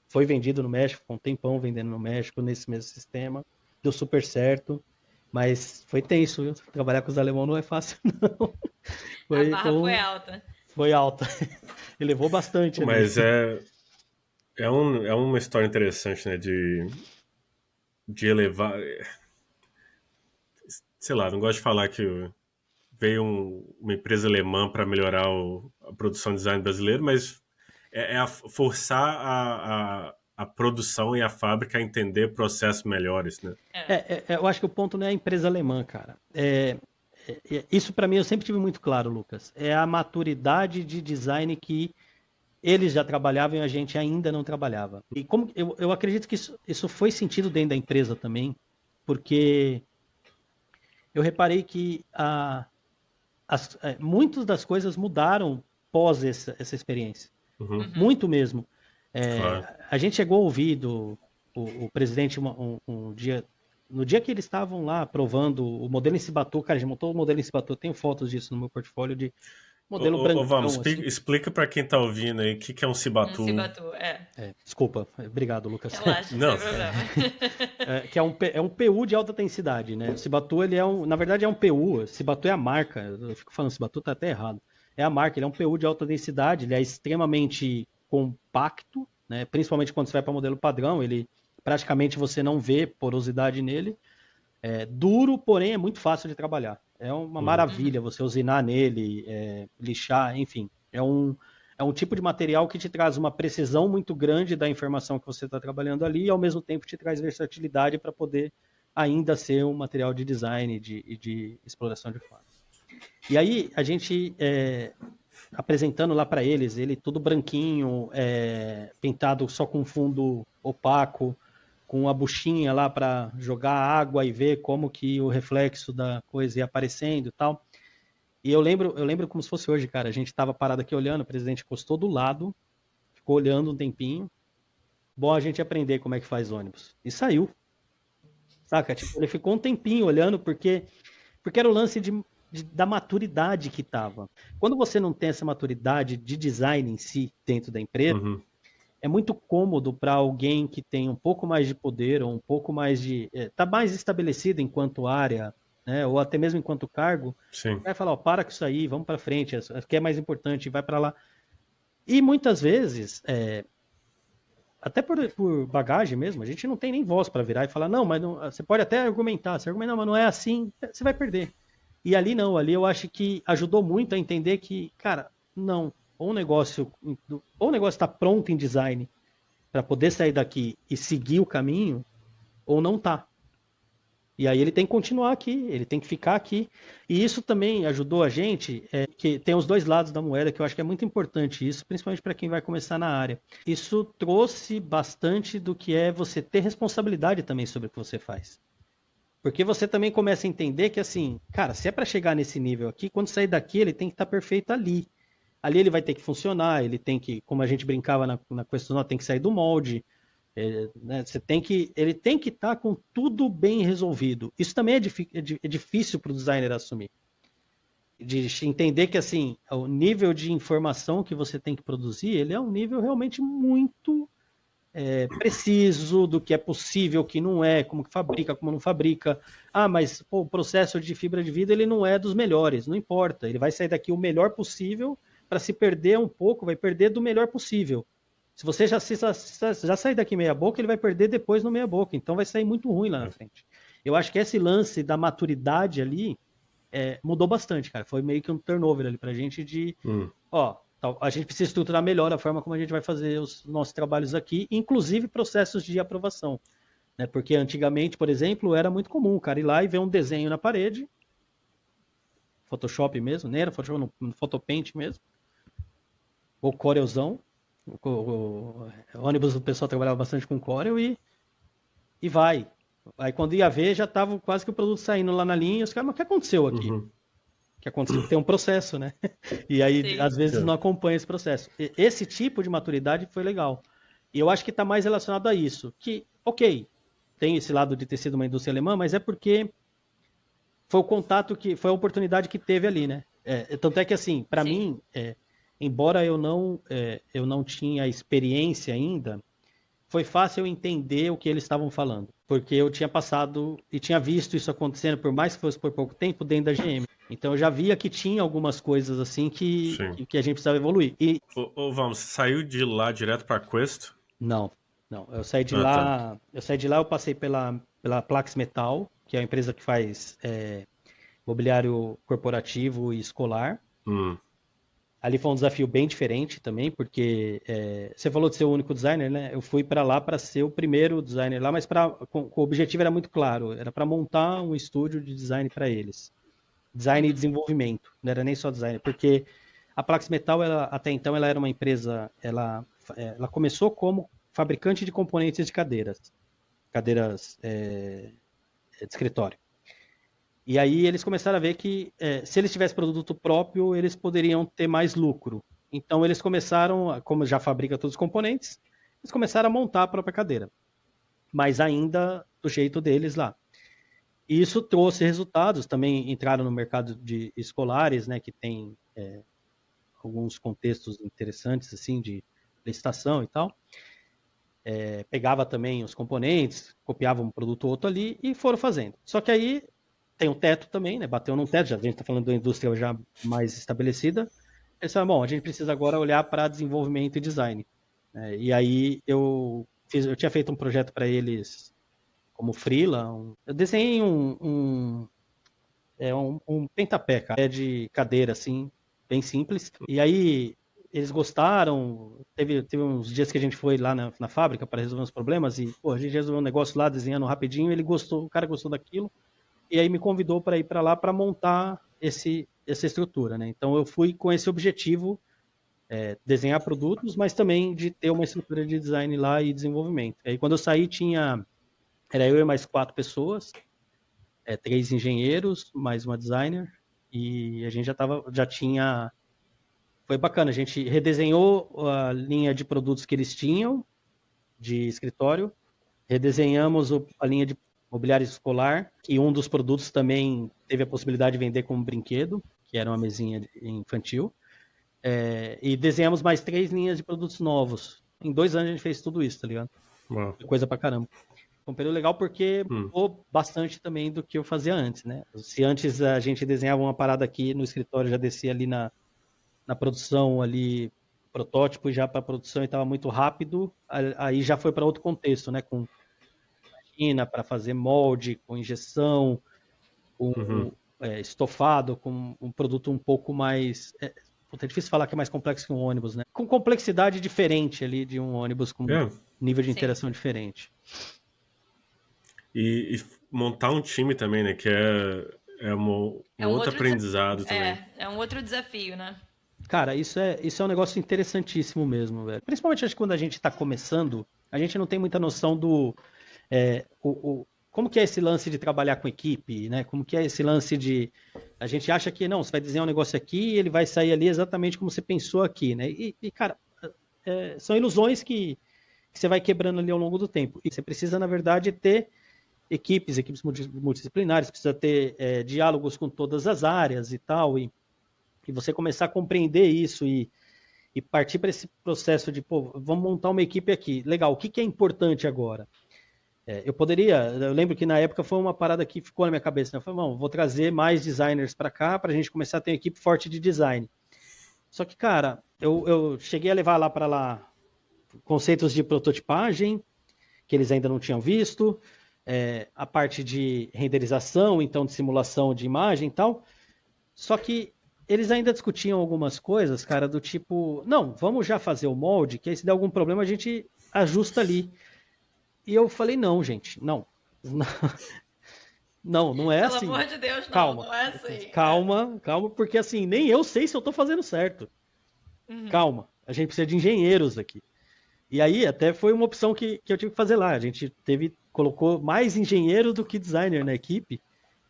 foi vendido no México, ficou um tempão vendendo no México, nesse mesmo sistema, deu super certo, mas foi tenso, viu? Trabalhar com os alemãos não é fácil, não. A Foi, barra foi alta. foi alta. Elevou bastante ali. Mas é uma história interessante, né? De elevar. Sei lá, não gosto de falar que veio uma empresa alemã para melhorar a produção de design brasileiro, mas forçar a produção e a fábrica a entender processos melhores, né? Eu acho que o ponto não é a empresa alemã, cara. Isso para mim eu sempre tive muito claro, Lucas. É a maturidade de design que eles já trabalhavam e a gente ainda não trabalhava. E como eu acredito que isso foi sentido dentro da empresa também, porque eu reparei que muitas das coisas mudaram pós essa experiência. Uhum, Muito mesmo. claro. A gente chegou a ouvir o presidente um dia, no dia que eles estavam lá aprovando o modelo em Cibatu, cara, a gente montou o modelo em Cibatu, eu tenho fotos disso no meu portfólio de modelo Vamos, brancão, assim. explica para quem tá ouvindo aí o que é um Um Cibatu. Cibatu, Desculpa, obrigado, Lucas. Relaxa, Não. sem problema. Que é um PU de alta densidade, né? O Cibatu, ele na verdade é um PU, Cibatu é a marca, eu fico falando Cibatu, tá até errado. É a marca, ele é um PU de alta densidade, ele é extremamente compacto, né? Principalmente quando você vai para modelo padrão, ele praticamente você não vê porosidade nele. É duro, porém é muito fácil de trabalhar. É uma maravilha você usinar nele, lixar, enfim. É um tipo de material que te traz uma precisão muito grande da informação que você está trabalhando ali e ao mesmo tempo te traz versatilidade para poder ainda ser um material de design e de exploração de forma. E aí a gente apresentando lá para eles, ele tudo branquinho, pintado só com fundo opaco, com a buchinha lá para jogar água e ver como que o reflexo da coisa ia aparecendo e tal. E eu lembro como se fosse hoje, cara. A gente tava parado aqui olhando, o presidente encostou do lado, ficou olhando um tempinho. Bom a gente aprender como é que faz ônibus. E saiu. Saca? Tipo, ele ficou um tempinho olhando porque era o lance da maturidade que tava. Quando você não tem essa maturidade de design em si dentro da empresa, Uhum. é muito cômodo para alguém que tem um pouco mais de poder ou um pouco mais de tá mais estabelecido enquanto área, né, ou até mesmo enquanto cargo, Sim. vai falar, ó, para com isso aí, vamos para frente, que é mais importante, vai para lá. E muitas vezes, até por bagagem mesmo, a gente não tem nem voz para virar e falar, não, mas não, você pode até argumentar, você argumenta, não, mas não é assim, você vai perder. E ali não, ali eu acho que ajudou muito a entender que, cara, não, ou o negócio está pronto em design para poder sair daqui e seguir o caminho, ou não tá. E aí ele tem que continuar aqui, ele tem que ficar aqui. E isso também ajudou a gente, que tem os dois lados da moeda, que eu acho que é muito importante isso, principalmente para quem vai começar na área. Isso trouxe bastante do que é você ter responsabilidade também sobre o que você faz. Porque você também começa a entender que, assim, cara, se é para chegar nesse nível aqui, quando sair daqui, ele tem que estar perfeito ali. Ali ele vai ter que funcionar, ele tem que, como a gente brincava na questão, tem que sair do molde. Né, ele tem que estar com tudo bem resolvido. Isso também é difícil para o designer assumir. De entender que, assim, o nível de informação que você tem que produzir, ele é um nível realmente muito preciso do que é possível, o que não é, como que fabrica, como não fabrica. Ah, mas pô, o processo de fibra de vidro ele não é dos melhores, não importa. Ele vai sair daqui o melhor possível, para se perder um pouco, vai perder do melhor possível. Se você já sair daqui meia boca, ele vai perder depois no meia boca, então vai sair muito ruim lá na frente. Eu acho que esse lance da maturidade ali mudou bastante, cara. Foi meio que um turnover ali pra gente de, ó, a gente precisa estruturar melhor a forma como a gente vai fazer os nossos trabalhos aqui, inclusive processos de aprovação. Né? Porque antigamente, por exemplo, era muito comum o cara ir lá e ver um desenho na parede, Photoshop mesmo, nem era Photoshop, no Photopaint mesmo, ou Corelzão. O ônibus o pessoal trabalhava bastante com Corel e vai. Aí quando ia ver, já tava quase que o produto saindo lá na linha, os caras, mas o que aconteceu aqui? Uhum. Que aconteceu que tem um processo, né? E aí, Sim. às vezes, não acompanha esse processo. Esse tipo de maturidade foi legal. E eu acho que está mais relacionado a isso. Que, ok, tem esse lado de ter sido uma indústria alemã, mas é porque foi o contato foi a oportunidade que teve ali, né? Tanto é que, assim, para mim, embora eu não tinha experiência ainda, foi fácil eu entender o que eles estavam falando, porque eu tinha passado e tinha visto isso acontecendo, por mais que fosse por pouco tempo, dentro da GM. Então eu já via que tinha algumas coisas assim Sim. que a gente precisava evoluir. E Vamos, você saiu de lá direto pra Quest? não, não, Ah, tá. eu passei pela Plax Metal, que é a empresa que faz mobiliário corporativo e escolar. Hum, Ali foi um desafio bem diferente também, porque você falou de ser o único designer, né? Eu fui para lá para ser o primeiro designer lá, mas o objetivo era muito claro, era para montar um estúdio de design para eles. Design e desenvolvimento, não era nem só design, porque a Plax Metal, até então, ela era uma empresa, ela começou como fabricante de componentes de cadeiras de escritório. E aí eles começaram a ver que se eles tivessem produto próprio, eles poderiam ter mais lucro. Então eles começaram, como já fabrica todos os componentes, eles começaram a montar a própria cadeira, mas ainda do jeito deles lá. E isso trouxe resultados, também entraram no mercado de escolares, né, que tem alguns contextos interessantes assim de licitação e tal. Pegava também os componentes, copiava um produto ou outro ali e foram fazendo. Só que aí tem um teto também, né? Bateu num teto, já, a gente está falando da indústria já mais estabelecida. Eles falaram, bom, a gente precisa agora olhar para desenvolvimento e design. E aí eu tinha feito um projeto para eles como freela, eu desenhei um pentapé, cara, de cadeira, assim, bem simples. E aí eles gostaram, teve uns dias que a gente foi lá na fábrica para resolver uns problemas e, pô, a gente resolveu um negócio lá, desenhando rapidinho, ele gostou, o cara gostou daquilo, e aí me convidou para ir para lá para montar essa estrutura, né? Então eu fui com esse objetivo, desenhar produtos, mas também de ter uma estrutura de design lá e desenvolvimento. Aí quando eu saí era eu e mais 4 pessoas, 3 engenheiros, mais uma designer, e a gente já tinha, foi bacana, a gente redesenhou a linha de produtos que eles tinham de escritório, redesenhamos a linha de mobiliário escolar, que um dos produtos também teve a possibilidade de vender como brinquedo, que era uma mesinha infantil. E desenhamos mais 3 linhas de produtos novos. Em 2 anos a gente fez tudo isso, tá ligado? uau. Coisa pra caramba. Foi um período legal porque Hum, mudou bastante também do que eu fazia antes, né? Se antes a gente desenhava uma parada aqui no escritório, já descia ali na produção ali, protótipo já para produção e estava muito rápido, aí já foi para outro contexto, né? Com máquina para fazer molde, com injeção, uhum. com estofado, com um produto um pouco mais. É difícil falar que é mais complexo que um ônibus, né? Com complexidade diferente ali de um ônibus, com É. nível de Sim. interação diferente. E montar um time também, né? Que É um um outro outro aprendizado também. é um outro desafio, né? Cara, isso é um negócio interessantíssimo mesmo, velho. Principalmente acho que quando a gente tá começando, a gente não tem muita noção do. Como que é esse lance de trabalhar com equipe, né? Como que é esse lance de. A gente acha que, não, você vai desenhar um negócio aqui e ele vai sair ali exatamente como você pensou aqui, né? Cara, são ilusões que você vai quebrando ali ao longo do tempo. E você precisa, na verdade, ter equipes multidisciplinares, precisa ter diálogos com todas as áreas e tal, e você começar a compreender isso e partir para esse processo de, pô, vamos montar uma equipe aqui. Legal, o que é importante agora? Eu lembro que na época foi uma parada que ficou na minha cabeça, né? Eu falei, vou trazer mais designers para cá, para a gente começar a ter uma equipe forte de design. Só que, cara, eu cheguei a levar lá para lá conceitos de prototipagem, que eles ainda não tinham visto, a parte de renderização, então de simulação de imagem e tal. Só que eles ainda discutiam algumas coisas, cara, do tipo, não, vamos já fazer o molde, que aí se der algum problema a gente ajusta ali. E eu falei, não, gente, não. Não, não é Pelo assim. amor de Deus, não, Calma, não é assim. calma, calma, porque assim, nem eu sei se eu tô fazendo certo. Uhum. Calma, a gente precisa de engenheiros aqui. E aí até foi uma opção que eu tive que fazer lá. A gente colocou mais engenheiro do que designer na equipe,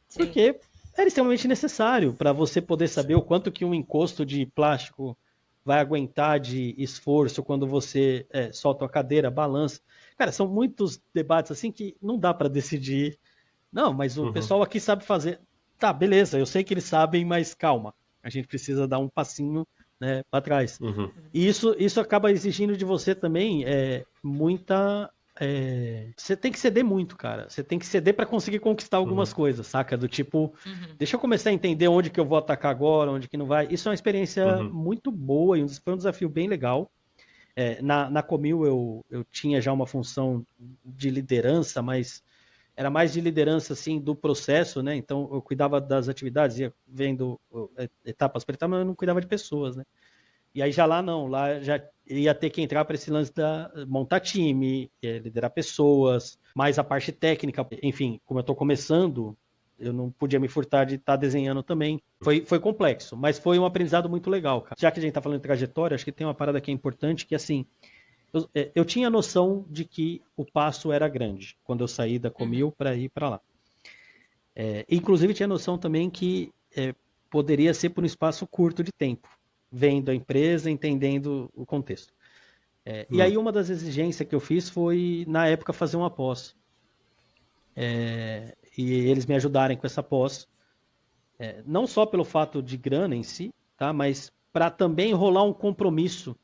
Sim. porque era extremamente necessário para você poder saber Sim. o quanto que um encosto de plástico vai aguentar de esforço quando você solta a cadeira, balança. Cara, são muitos debates assim que não dá para decidir. Não, mas o Uhum. pessoal aqui sabe fazer. Tá, beleza, eu sei que eles sabem, mas calma. A gente precisa dar um passinho né, para trás. Uhum. E isso acaba exigindo de você também muita. Você tem que ceder muito, cara. Você tem que ceder para conseguir conquistar algumas Uhum. coisas, saca? Do tipo, Uhum. deixa eu começar a entender onde que eu vou atacar agora, onde que não vai. Isso é uma experiência Uhum. muito boa e foi um desafio bem legal. Na Comil eu tinha já uma função de liderança, mas era mais de liderança assim do processo, né? Então eu cuidava das atividades, ia vendo etapas por etapa, mas eu não cuidava de pessoas, né? E aí já lá não, lá já ia ter que entrar para esse lance da montar time, liderar pessoas, mais a parte técnica, enfim, como eu estou começando, eu não podia me furtar de estar desenhando também. Foi complexo, mas foi um aprendizado muito legal, cara. Já que a gente está falando de trajetória, acho que tem uma parada que é importante, que assim, eu tinha noção de que o passo era grande quando eu saí da Comil para ir para lá. Inclusive tinha noção também que poderia ser por um espaço curto de tempo, vendo a empresa, entendendo o contexto. E aí uma das exigências que eu fiz foi, na época, fazer uma pós. E eles me ajudarem com essa pós, não só pelo fato de grana em si, tá? Mas para também rolar um compromisso,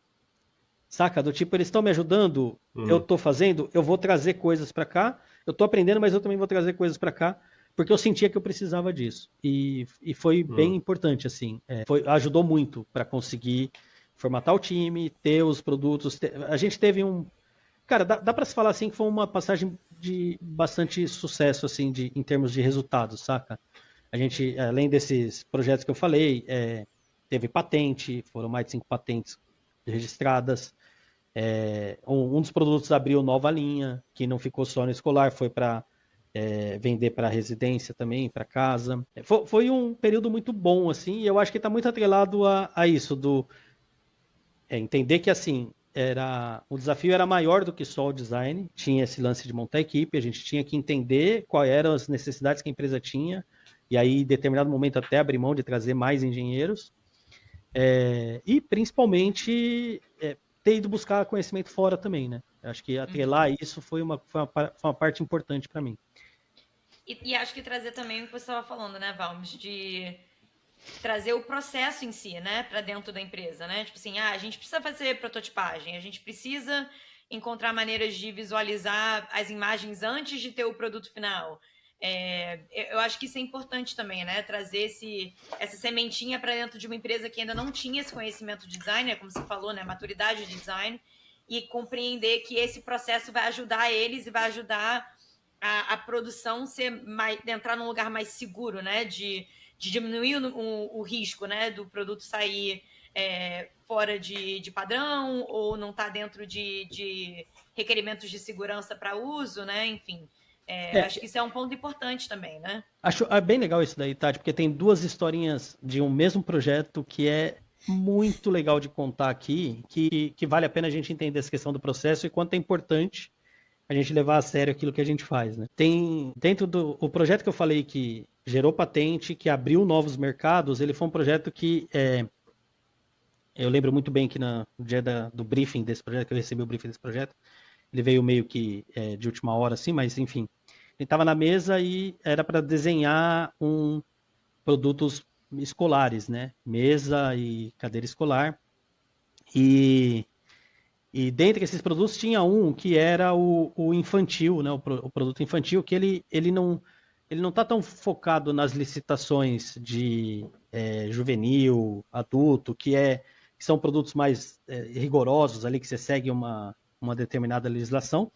saca? Do tipo, eles estão me ajudando, eu Uhum. estou fazendo, eu vou trazer coisas para cá, eu estou aprendendo, mas eu também vou trazer coisas para cá, porque eu sentia que eu precisava disso. E foi bem Uhum. importante, assim. Ajudou muito para conseguir formatar o time, ter os produtos. A gente teve um. Cara, dá para se falar assim que foi uma passagem de bastante sucesso, assim, em termos de resultados, saca? A gente, além desses projetos que eu falei, teve patente, foram mais de 5 patentes registradas. Um dos produtos abriu nova linha, que não ficou só no escolar, foi para vender para residência também, para casa. Foi um período muito bom, assim, e eu acho que está muito atrelado a isso, entender que, assim, o desafio era maior do que só o design, tinha esse lance de montar equipe, a gente tinha que entender quais eram as necessidades que a empresa tinha, e aí, em determinado momento, até abrir mão de trazer mais engenheiros, e principalmente ter ido buscar conhecimento fora também, né? Eu acho que atrelar isso foi uma parte importante para mim. E acho que trazer também o que você estava falando, né, Valmes, de trazer o processo em si, né, para dentro da empresa, né? Tipo assim, a gente precisa fazer prototipagem, a gente precisa encontrar maneiras de visualizar as imagens antes de ter o produto final. Eu acho que isso é importante também, né? Trazer essa sementinha para dentro de uma empresa que ainda não tinha esse conhecimento de design, né? Como você falou, né? Maturidade de design, e compreender que esse processo vai ajudar eles e vai ajudar a produção entrar num lugar mais seguro, né? De diminuir o risco, né? Do produto sair fora de padrão ou não estar dentro de requerimentos de segurança para uso, né? Enfim, acho que isso é um ponto importante também, né? Acho bem legal isso daí, Tati, porque tem duas historinhas de um mesmo projeto que é muito legal de contar aqui, que vale a pena a gente entender essa questão do processo e quanto é importante a gente levar a sério aquilo que a gente faz, né? Tem dentro do o projeto que eu falei que gerou patente, que abriu novos mercados, ele foi um projeto que eu lembro muito bem que no dia do briefing desse projeto, que eu recebi o briefing desse projeto, ele veio meio que de última hora, assim, mas enfim, ele estava na mesa e era para desenhar produtos escolares, né? Mesa e cadeira escolar. E, e dentre esses produtos tinha um que era o infantil, né? O produto infantil, que ele não está tão focado nas licitações de juvenil, adulto, que são produtos mais rigorosos ali, que você segue uma determinada legislação,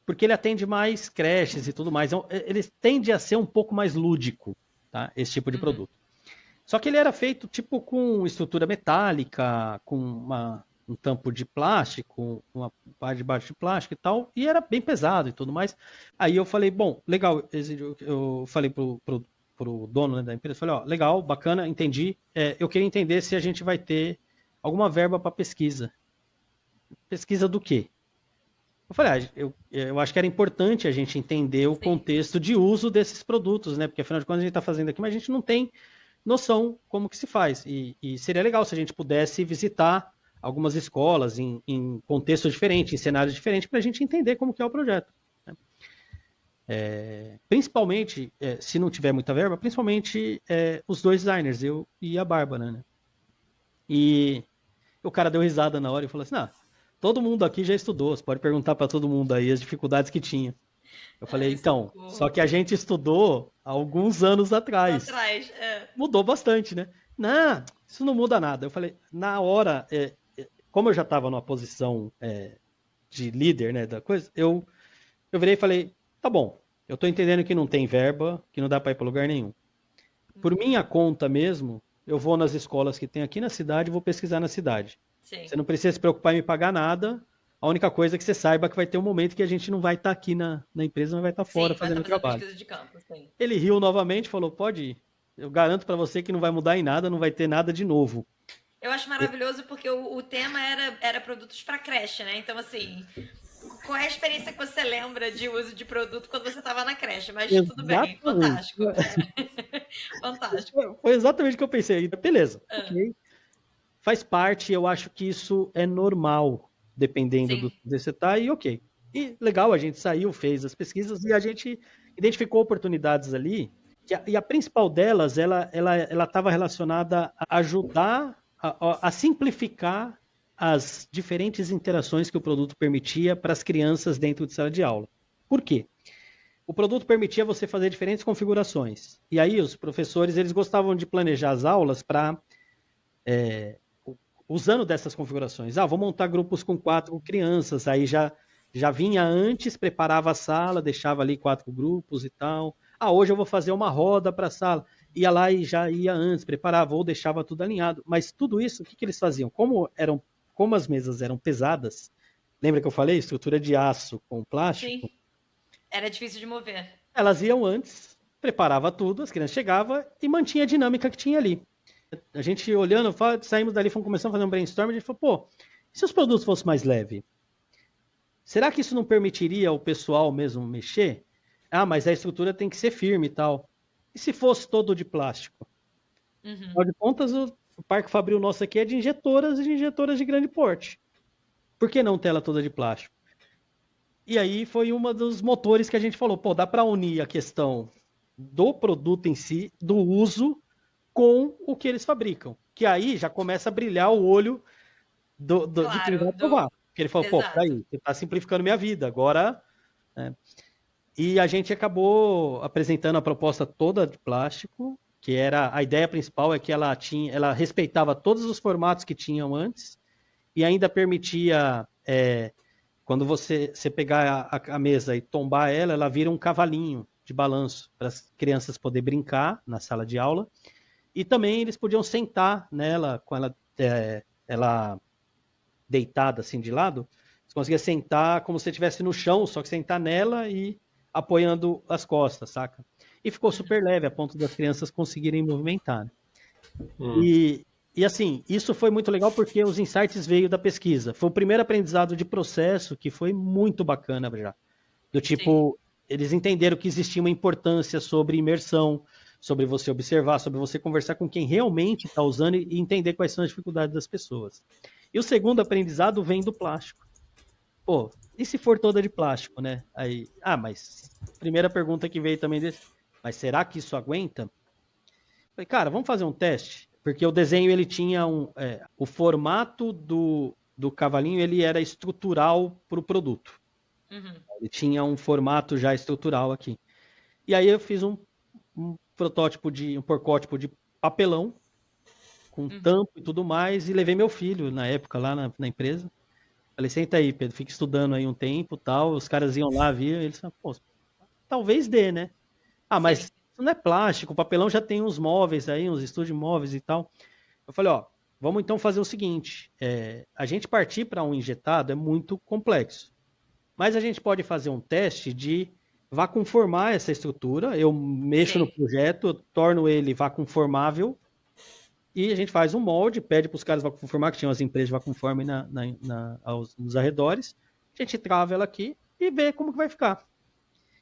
porque ele atende mais creches e tudo mais. Então, ele tende a ser um pouco mais lúdico, tá? Esse tipo de produto. Só que ele era feito tipo com estrutura metálica, com um tampo de plástico, uma parte de baixo de plástico e tal, e era bem pesado e tudo mais. Aí eu falei, bom, legal, eu falei pro dono, né, da empresa, falei, ó, legal, bacana, entendi. Eu queria entender se a gente vai ter alguma verba para pesquisa. Pesquisa do quê? Eu falei, eu acho que era importante a gente entender o Sim. contexto de uso desses produtos, né? Porque afinal de contas a gente está fazendo aqui, mas a gente não tem noção como que se faz. E seria legal se a gente pudesse visitar algumas escolas em contextos diferentes, em cenários diferentes, para a gente entender como que é o projeto. Né? Principalmente, se não tiver muita verba, principalmente os dois designers, eu e a Bárbara. Né? E o cara deu risada na hora e falou assim, todo mundo aqui já estudou, você pode perguntar para todo mundo aí as dificuldades que tinha. Eu falei, Ai, então, só socorro. que a gente estudou há alguns anos atrás. Atrás. Mudou bastante, né? Não, isso não muda nada. Eu falei, na hora, como eu já estava numa posição de líder, né, da coisa, eu virei e falei, tá bom, eu tô entendendo que não tem verba, que não dá para ir para lugar nenhum. Por minha conta mesmo, eu vou nas escolas que tem aqui na cidade e vou pesquisar na cidade. Sim. Você não precisa se preocupar em me pagar nada. A única coisa é que você saiba que vai ter um momento que a gente não vai estar aqui na empresa, mas vai estar fora Sim, vai fazendo estar o fazendo trabalho. pesquisa de campo, sim. Ele riu novamente, falou: pode ir. Eu garanto para você que não vai mudar em nada, não vai ter nada de novo. Eu acho maravilhoso porque o tema era produtos para creche, né? Então, assim, qual é a experiência que você lembra de uso de produto quando você estava na creche? Mas tudo bem, Exatamente. fantástico. Fantástico. Foi exatamente o que eu pensei. Beleza, Ah, ok. Faz parte, eu acho que isso é normal, dependendo do sim, que você está, e ok. E legal, a gente saiu, fez as pesquisas e a gente identificou oportunidades ali, e a principal delas, ela estava relacionada a ajudar a simplificar as diferentes interações que o produto permitia para as crianças dentro de sala de aula. Por quê? O produto permitia você fazer diferentes configurações. E aí os professores, eles gostavam de planejar as aulas para usando dessas configurações. Vou montar grupos com 4 crianças, aí já vinha antes, preparava a sala, deixava ali 4 grupos e tal. Hoje eu vou fazer uma roda para a sala. Ia lá e já ia antes, preparava ou deixava tudo alinhado. Mas tudo isso, o que eles faziam? Como as mesas eram pesadas, lembra que eu falei? Estrutura de aço com sim. plástico. Era difícil de mover. Elas iam antes, preparava tudo, as crianças chegavam e mantinha a dinâmica que tinha ali. A gente olhando, saímos dali, fomos começando a fazer um brainstorm, a gente falou, pô, e se os produtos fossem mais leves? Será que isso não permitiria o pessoal mesmo mexer? Mas a estrutura tem que ser firme e tal. E se fosse todo de plástico? Afinal de contas, o Parque Fabril nosso aqui é de injetoras e de injetoras de grande porte. Por que não tela toda de plástico? E aí foi um dos motores que a gente falou, pô, dá para unir a questão do produto em si, do uso, com o que eles fabricam. Que aí já começa a brilhar o olho de quem vai Claro, provar. Porque ele falou, pô, exato. peraí, você está simplificando minha vida, agora. Né? E a gente acabou apresentando a proposta toda de plástico, que era a ideia principal é que ela respeitava todos os formatos que tinham antes e ainda permitia, quando você pegar a mesa e tombar ela, ela vira um cavalinho de balanço para as crianças poderem brincar na sala de aula. E também eles podiam sentar nela, com ela deitada assim de lado, você conseguia sentar como se estivesse no chão, só que sentar nela e apoiando as costas, saca? E ficou super leve, a ponto das crianças conseguirem movimentar. Né? Hum, E assim, isso foi muito legal porque os insights veio da pesquisa. Foi o primeiro aprendizado de processo que foi muito bacana já. Do Sim. tipo, eles entenderam que existia uma importância sobre imersão, sobre você observar, sobre você conversar com quem realmente está usando e entender quais são as dificuldades das pessoas. E o segundo aprendizado vem do plástico. Pô, e se for toda de plástico, né? Aí, mas primeira pergunta que veio também desse, mas será que isso aguenta? Falei, cara, vamos fazer um teste, porque o desenho ele tinha o formato do cavalinho ele era estrutural para o produto. Uhum. Ele tinha um formato já estrutural aqui. E aí eu fiz um porcótipo de papelão com Uhum. tampo e tudo mais e levei meu filho na época lá na empresa. Falei, senta aí, Pedro, fica estudando aí um tempo, tal. Os caras iam lá, viam, e eles falaram, pô, talvez dê, né? Mas Sim. isso não é plástico, o papelão já tem uns móveis aí, uns estúdios móveis e tal. Eu falei, vamos então fazer o seguinte, a gente partir para um injetado é muito complexo, mas a gente pode fazer um teste de vacuumformar essa estrutura, eu mexo no Sim. projeto, eu torno ele vacuumformável e a gente faz um molde, pede para os caras vacuumformar, que tinham as empresas de vacuumforme nos arredores, a gente trava ela aqui e vê como que vai ficar.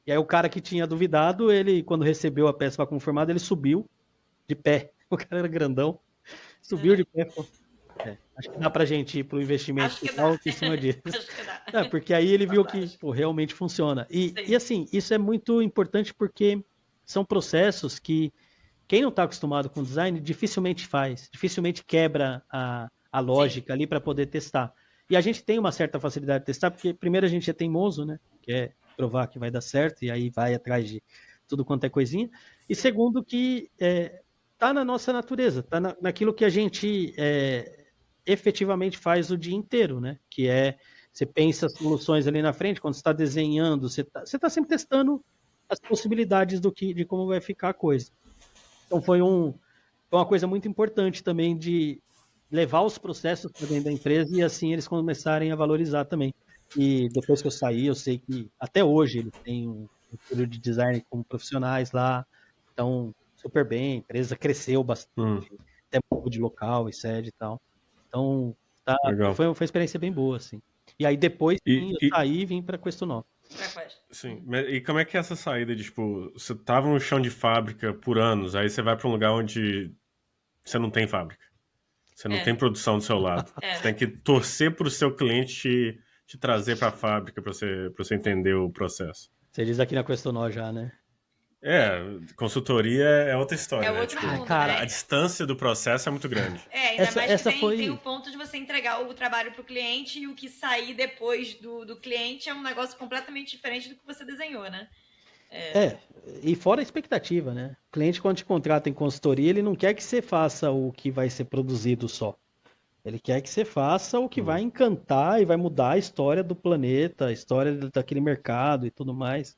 E aí o cara que tinha duvidado, ele, quando recebeu a peça vacuumformada, ele subiu de pé. O cara era grandão, subiu de Uhum. pé e falou, acho que dá pra gente ir pro investimento Acho que final dá. aqui em cima disso. Acho que dá. Porque aí ele viu que Fantástico. pô, realmente funciona. E Sim. assim, isso é muito importante porque são processos que quem não está acostumado com design dificilmente faz, dificilmente quebra a lógica ali para poder testar. E a gente tem uma certa facilidade de testar, porque primeiro a gente é teimoso, né? Quer provar que vai dar certo, e aí vai atrás de tudo quanto é coisinha. E segundo que tá na nossa natureza, tá naquilo que a gente efetivamente faz o dia inteiro, né? Que é, você pensa as soluções ali na frente, quando você está desenhando, você tá sempre testando as possibilidades de como vai ficar a coisa. Então foi uma coisa muito importante também de levar os processos para dentro da empresa e assim eles começarem a valorizar também. E depois que eu saí, eu sei que até hoje eles têm um estúdio de design com profissionais lá, então super bem, a empresa cresceu bastante, até mudou de local e sede e tal. Então, Legal. foi uma experiência bem boa, assim. E aí depois sim, eu saí e vim para Questonó. Sim, e como é que é essa saída de, tipo, você tava no chão de fábrica por anos, aí você vai para um lugar onde você não tem fábrica, você não tem produção do seu lado, você tem que torcer para o seu cliente te trazer para a fábrica para você entender o processo. Você diz aqui na Questonó já, né? Consultoria é outra história, é né? outro Tipo, mundo, cara, né? a distância do processo é muito grande. Ainda mais que tem o ponto de você entregar o trabalho pro cliente e o que sair depois do cliente é um negócio completamente diferente do que você desenhou, né? E fora a expectativa, né? O cliente, quando te contrata em consultoria, ele não quer que você faça o que vai ser produzido só. Ele quer que você faça o que vai encantar e vai mudar a história do planeta, a história daquele mercado e tudo mais.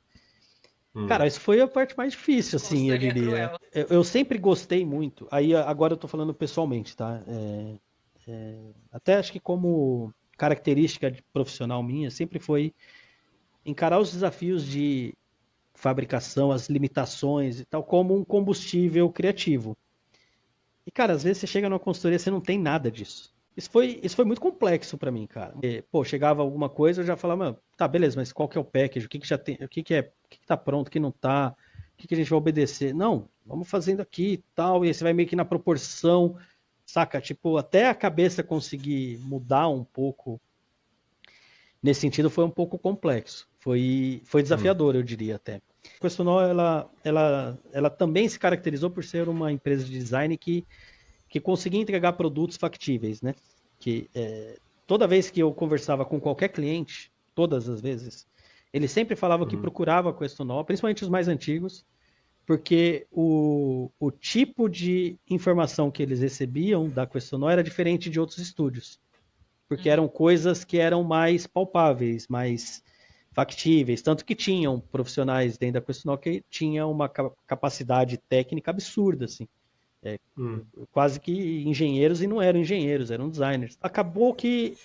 Cara, isso foi a parte mais difícil, assim, eu diria. Eu sempre gostei muito. Aí agora eu tô falando pessoalmente, tá? Até acho que como característica profissional minha, sempre foi encarar os desafios de fabricação, as limitações e tal, como um combustível criativo. E, cara, às vezes você chega numa consultoria e você não tem nada disso. Isso foi muito complexo para mim, cara. Chegava alguma coisa, eu já falava, tá, beleza, mas qual que é o package? O que já tem? O que tá pronto, o que não tá? O que a gente vai obedecer? Não, vamos fazendo aqui e tal, e aí você vai meio que na proporção, saca? Tipo, até a cabeça conseguir mudar um pouco, nesse sentido, foi um pouco complexo. Foi desafiador, eu diria até. A Questonol, ela também se caracterizou por ser uma empresa de design que conseguia entregar produtos factíveis, né? Que toda vez que eu conversava com qualquer cliente, todas as vezes, ele sempre falava que procurava a Questonol, principalmente os mais antigos, porque o tipo de informação que eles recebiam da Questonol era diferente de outros estúdios. Porque eram coisas que eram mais palpáveis, mais factíveis, tanto que tinham profissionais dentro da Questonol que tinham uma capacidade técnica absurda, assim. Quase que engenheiros e não eram engenheiros, eram designers. Acabou que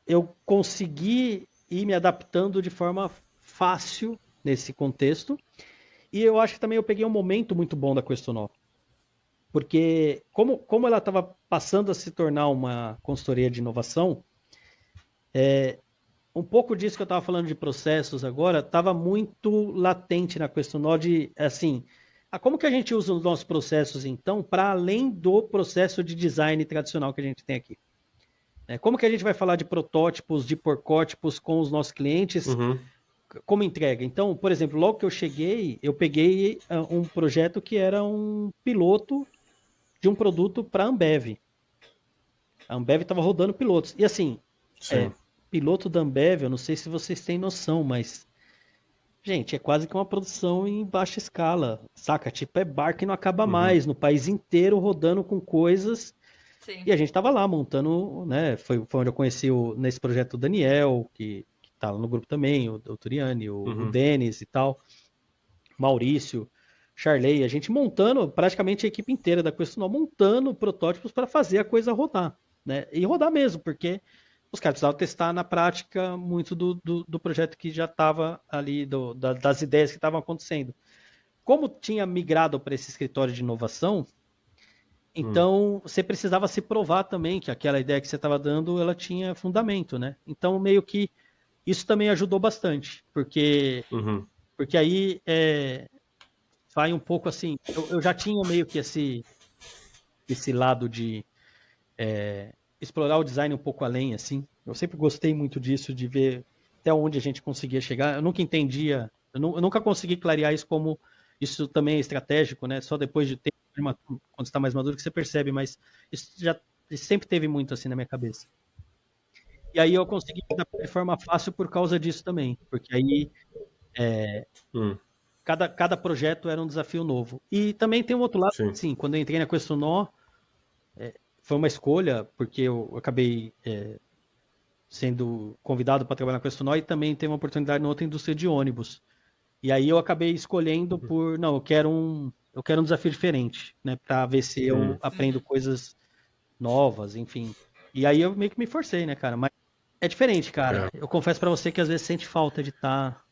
eu consegui ir me adaptando de forma fácil nesse contexto, e eu acho que também eu peguei um momento muito bom da Questonol. Porque como ela estava passando a se tornar uma consultoria de inovação, um pouco disso que eu estava falando de processos agora, estava muito latente na Questonol de, assim, como que a gente usa os nossos processos, então, para além do processo de design tradicional que a gente tem aqui? Como que a gente vai falar de protótipos, de porcótipos com os nossos clientes, como entrega? Então, por exemplo, logo que eu cheguei, eu peguei um projeto que era um piloto de um produto para a Ambev. A Ambev estava rodando pilotos. E assim, piloto da Ambev, eu não sei se vocês têm noção, mas, gente, é quase que uma produção em baixa escala, saca? Tipo, é bar que não acaba mais, no país inteiro rodando com coisas. Sim. E a gente estava lá montando, né? Foi onde eu conheci nesse projeto o Daniel, que tá lá no grupo também, o Turiani, o Denis e tal, Maurício, Charley, a gente montando praticamente a equipe inteira da Questonol, montando protótipos para fazer a coisa rodar, né? E rodar mesmo, porque os caras precisavam testar na prática muito do projeto que já estava ali, das ideias que estavam acontecendo. Como tinha migrado para esse escritório de inovação, então você precisava se provar também que aquela ideia que você estava dando, ela tinha fundamento, né? Então meio que isso também ajudou bastante, porque aí vai um pouco assim, eu já tinha meio que esse lado de explorar o design um pouco além, assim. Eu sempre gostei muito disso, de ver até onde a gente conseguia chegar. Eu nunca entendia, eu nunca consegui clarear isso como Isso também é estratégico, né? Só depois de tempo, quando está mais maduro, que você percebe, mas isso sempre teve muito assim na minha cabeça. E aí eu consegui me adaptar de forma fácil por causa disso também, porque aí cada projeto era um desafio novo. E também tem um outro lado, Sim. sim, quando eu entrei na Questonó, foi uma escolha, porque eu acabei sendo convidado para trabalhar na Questonó e também tem uma oportunidade na outra indústria de ônibus. E aí eu acabei escolhendo não, eu quero um desafio diferente, né, para ver se eu aprendo coisas novas, enfim. E aí eu meio que me forcei, né, cara, mas é diferente, cara. Eu confesso para você que às vezes sente falta de estar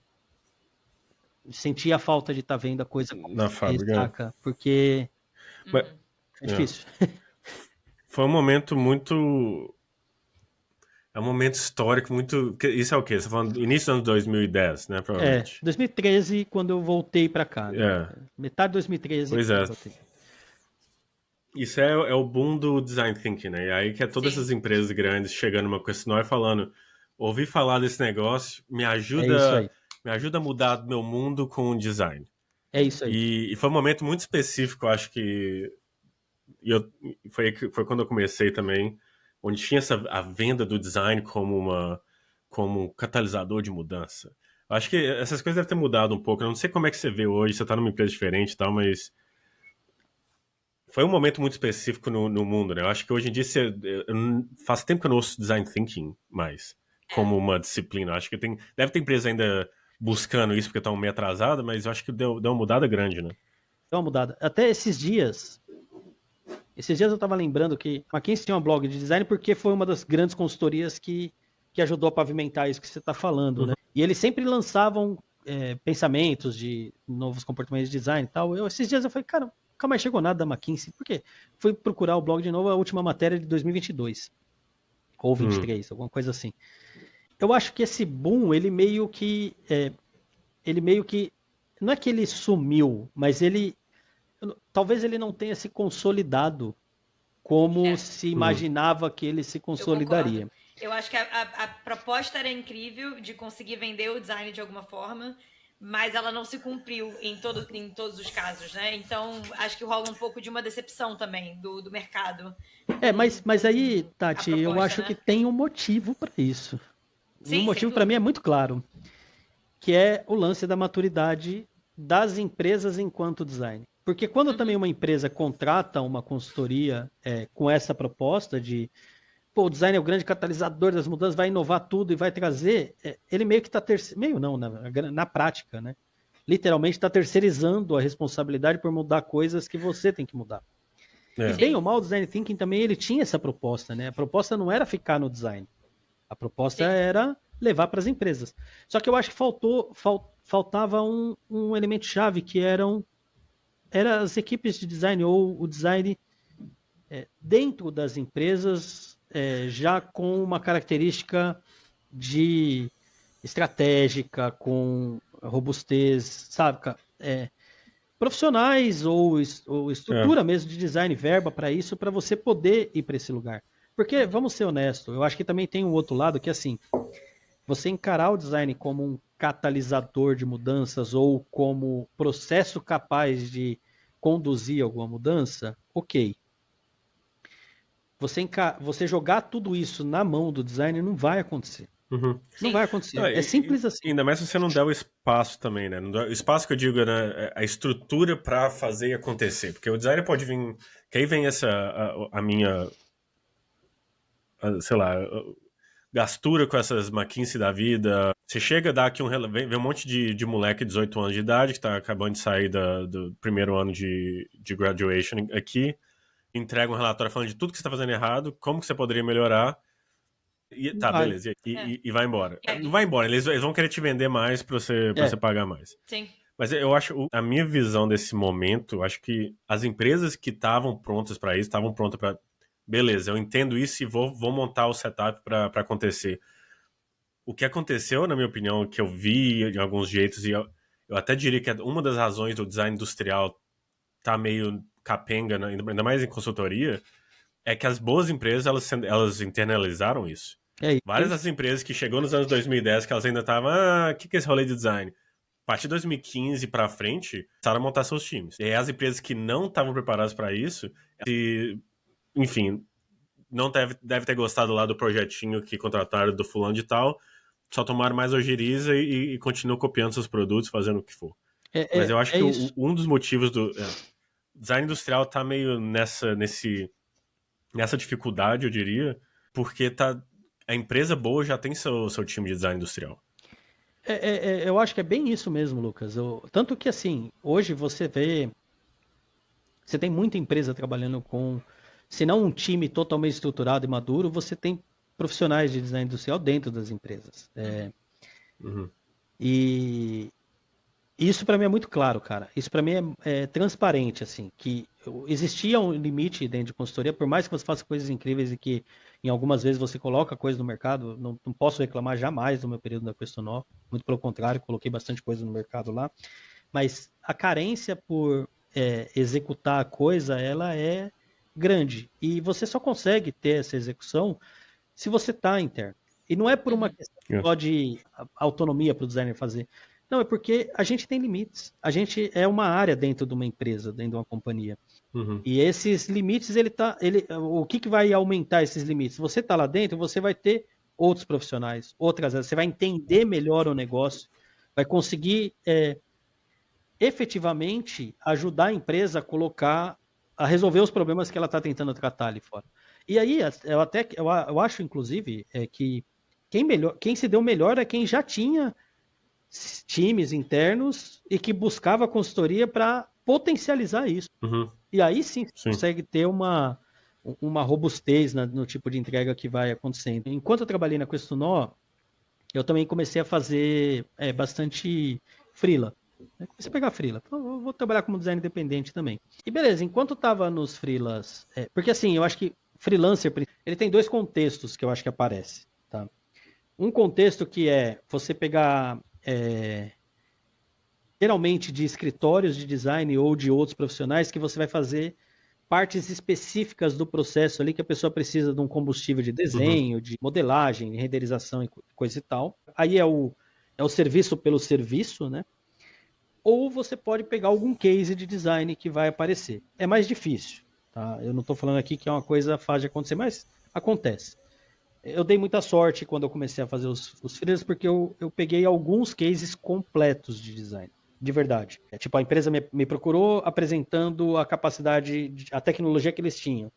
sentia a falta de estar vendo a coisa Na acontecer, fábrica. saca? Porque Mas, é difícil. foi um momento muito. É um momento histórico muito. Isso é o quê? Você tá falando início dos anos 2010, né? É, Provavelmente. 2013 quando eu voltei para cá, né? É. Metade de 2013 Pois quando eu é. voltei. Isso é o boom do design thinking, né? E aí que é todas Sim. essas empresas grandes chegando numa questão e falando: ouvi falar desse negócio, É isso aí. me ajuda a mudar meu mundo com o design. É isso aí. E foi um momento muito específico, eu acho que. Foi quando eu comecei também, onde tinha a venda do design como um catalisador de mudança. Eu acho que essas coisas devem ter mudado um pouco. Eu não sei como é que você vê hoje, você está numa empresa diferente e tal, mas foi um momento muito específico no mundo, né? Eu acho que hoje em dia faz tempo que eu não ouço design thinking mais como uma disciplina. Eu acho que deve ter empresa ainda buscando isso porque estão meio atrasada, mas eu acho que deu uma mudada grande, né? Deu uma mudada. Até esses dias eu tava lembrando que a McKinsey tinha um blog de design porque foi uma das grandes consultorias que ajudou a pavimentar isso que você está falando, né? E eles sempre lançavam pensamentos de novos comportamentos de design e tal. Esses dias eu falei, cara, nunca mais chegou nada da McKinsey. Por quê? Fui procurar o blog de novo, a última matéria de 2022. Ou 23, alguma coisa assim. Eu acho que esse boom, ele meio que, não é que ele sumiu, mas talvez ele não tenha se consolidado como se imaginava que ele se Eu concordo. consolidaria. Eu acho que a proposta era incrível de conseguir vender o design de alguma forma, mas ela não se cumpriu em todos os casos, né? Então, acho que rola um pouco de uma decepção também do mercado. Mas aí, Tati, eu proposta, acho né? que tem um motivo para isso. E o Sim, sem motivo para mim dúvida. é muito claro, que é o lance da maturidade das empresas enquanto design. Porque quando também uma empresa contrata uma consultoria com essa proposta de pô, o design é o grande catalisador das mudanças, vai inovar tudo e vai trazer, ele meio que está meio não, na prática, né? Literalmente está terceirizando a responsabilidade por mudar coisas que você tem que mudar. E É. bem Sim. ou mal, o design thinking também ele tinha essa proposta, né? A proposta não era ficar no design. A proposta Sim. era levar para as empresas. Só que eu acho que faltava um elemento chave que eram as equipes de design ou o design dentro das empresas já com uma característica de estratégica, com robustez, sabe? Profissionais ou É. estrutura mesmo de design, verba para isso, para você poder ir para esse lugar. Porque, vamos ser honestos, eu acho que também tem um outro lado que, assim, você encarar o design como um catalisador de mudanças ou como processo capaz de conduzir alguma mudança, ok. Você jogar tudo isso na mão do designer não vai acontecer. Não Sim. vai Não, acontecer. É simples assim. ainda mais se você não der o espaço também, né? O espaço que eu digo, né? A estrutura para fazer acontecer. Porque o designer pode vir. Que aí vem a minha. Sei lá. Gastura com essas McKinsey da vida. Você chega a dar aqui vem um monte de moleque de 18 anos de idade que tá acabando de sair do primeiro ano de graduation aqui. Entrega um relatório falando de tudo que você tá fazendo errado, como que você poderia melhorar. Tá, Vai. beleza. E vai embora. É. Não vai embora, eles vão querer te vender mais pra você pagar mais. Sim. Mas eu acho, a minha visão desse momento, eu acho que as empresas que estavam prontas para isso, estavam prontas para. Beleza, eu entendo isso e vou montar o setup para acontecer. O que aconteceu, na minha opinião, que eu vi de alguns jeitos, e eu até diria que é uma das razões do design industrial tá meio capenga, ainda mais em consultoria, é que as boas empresas, elas internalizaram isso. É Várias isso. das empresas que chegou nos anos 2010, que elas ainda estavam, o que é esse rolê de design? partir de 2015 para frente, começaram a montar seus times. E aí as empresas que não estavam preparadas para isso, enfim, não deve ter gostado lá do projetinho que contrataram do fulano de tal, só tomaram mais ojeriza e continuam copiando seus produtos, fazendo o que for. Mas eu acho que um dos motivos do design industrial tá meio nessa dificuldade, eu diria, porque a empresa boa já tem seu time de design industrial. Eu acho que é bem isso mesmo, Lucas. Tanto que, assim, hoje você tem muita empresa trabalhando com, se não um time totalmente estruturado e maduro, você tem profissionais de design industrial dentro das empresas. E isso para mim é muito claro, cara. Isso para mim é transparente, assim, que existia um limite dentro de consultoria, por mais que você faça coisas incríveis e que em algumas vezes você coloca coisas no mercado, não posso reclamar jamais do meu período da Questonó, muito pelo contrário, coloquei bastante coisa no mercado lá, mas a carência por executar a coisa, ela é grande, e você só consegue ter essa execução se você está interno. E não é por uma questão só de autonomia para o designer fazer. Não, é porque a gente tem limites. A gente é uma área dentro de uma empresa, dentro de uma companhia. E esses limites, o que vai aumentar esses limites? Você está lá dentro, você vai ter outros profissionais, outras áreas, você vai entender melhor o negócio, vai conseguir efetivamente ajudar a empresa a resolver os problemas que ela está tentando tratar ali fora. E aí, eu acho, inclusive, que quem se deu melhor é quem já tinha times internos e que buscava consultoria para potencializar isso. E aí sim você consegue ter uma robustez no tipo de entrega que vai acontecendo. Enquanto eu trabalhei na Questonó, eu também comecei a fazer bastante freela. Comecei a pegar freela. Eu vou trabalhar como design independente também. E beleza, enquanto eu tava nos freelas... porque assim, eu acho que freelancer, ele tem dois contextos que eu acho que aparece. Tá? Um contexto que é você pegar... geralmente de escritórios de design ou de outros profissionais que você vai fazer partes específicas do processo ali que a pessoa precisa de um combustível de desenho, de modelagem, renderização e coisa e tal. Aí é o serviço pelo serviço, né? Ou você pode pegar algum case de design que vai aparecer. É mais difícil, tá? Eu não estou falando aqui que é uma coisa fácil de acontecer, mas acontece. Eu dei muita sorte quando eu comecei a fazer os freelas, porque eu peguei alguns cases completos de design. De verdade. Tipo, a empresa me procurou apresentando a capacidade, a tecnologia que eles tinham.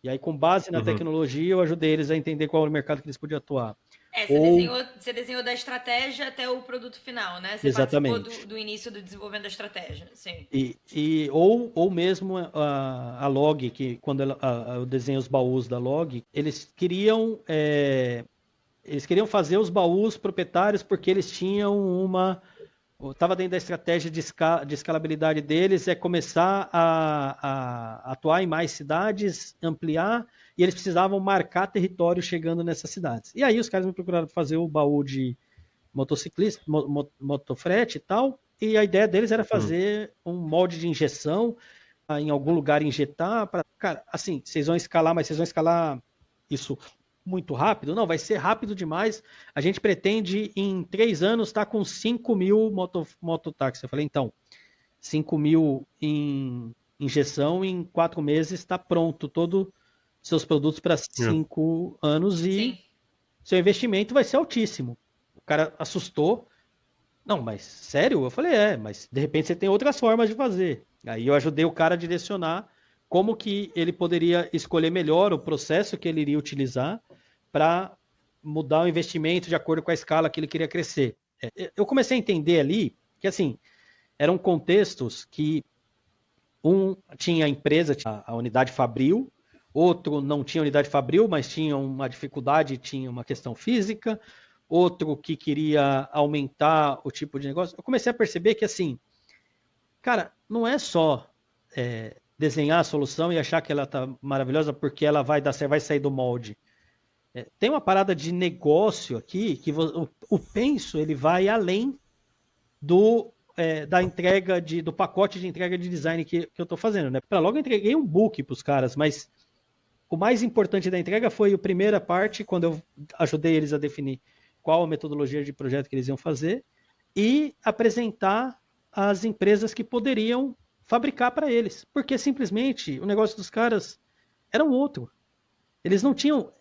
E aí, com base na tecnologia, eu ajudei eles a entender qual era o mercado que eles podiam atuar. Você desenhou da estratégia até o produto final, né? Você Exatamente. participou do início do desenvolvimento da estratégia. Sim. Ou mesmo a Log, que quando eu desenho os baús da Log, eles queriam fazer os baús proprietários porque eles tinham estava dentro da estratégia de escalabilidade deles, começar a atuar em mais cidades, ampliar, e eles precisavam marcar território chegando nessas cidades. E aí os caras me procuraram para fazer o baú de motociclista, motofrete e tal, e a ideia deles era fazer um molde de injeção, em algum lugar injetar, cara, assim, vocês vão escalar, mas vocês vão escalar isso muito rápido? Não, vai ser rápido demais. A gente pretende, em 3 anos, estar com 5 mil mototáxis. Eu falei, então, 5 mil em injeção, em 4 meses está pronto todos os seus produtos para 5 anos e seu investimento vai ser altíssimo. O cara assustou. Não, mas sério? Eu falei, mas de repente você tem outras formas de fazer. Aí eu ajudei o cara a direcionar como que ele poderia escolher melhor o processo que ele iria utilizar para mudar o investimento de acordo com a escala que ele queria crescer. Eu comecei a entender ali que, assim, eram contextos que um tinha a empresa, tinha a unidade fabril, outro não tinha unidade fabril, mas tinha uma dificuldade, tinha uma questão física, outro que queria aumentar o tipo de negócio. Eu comecei a perceber que, assim, cara, não é só desenhar a solução e achar que ela tá maravilhosa porque ela vai sair do molde. Tem uma parada de negócio aqui que o penso ele vai além da entrega do pacote de entrega de design que eu estou fazendo, né? Para logo eu entreguei um book para os caras, mas o mais importante da entrega foi a primeira parte, quando eu ajudei eles a definir qual a metodologia de projeto que eles iam fazer, e apresentar às empresas que poderiam fabricar para eles, porque simplesmente o negócio dos caras era um outro. Eles não tinham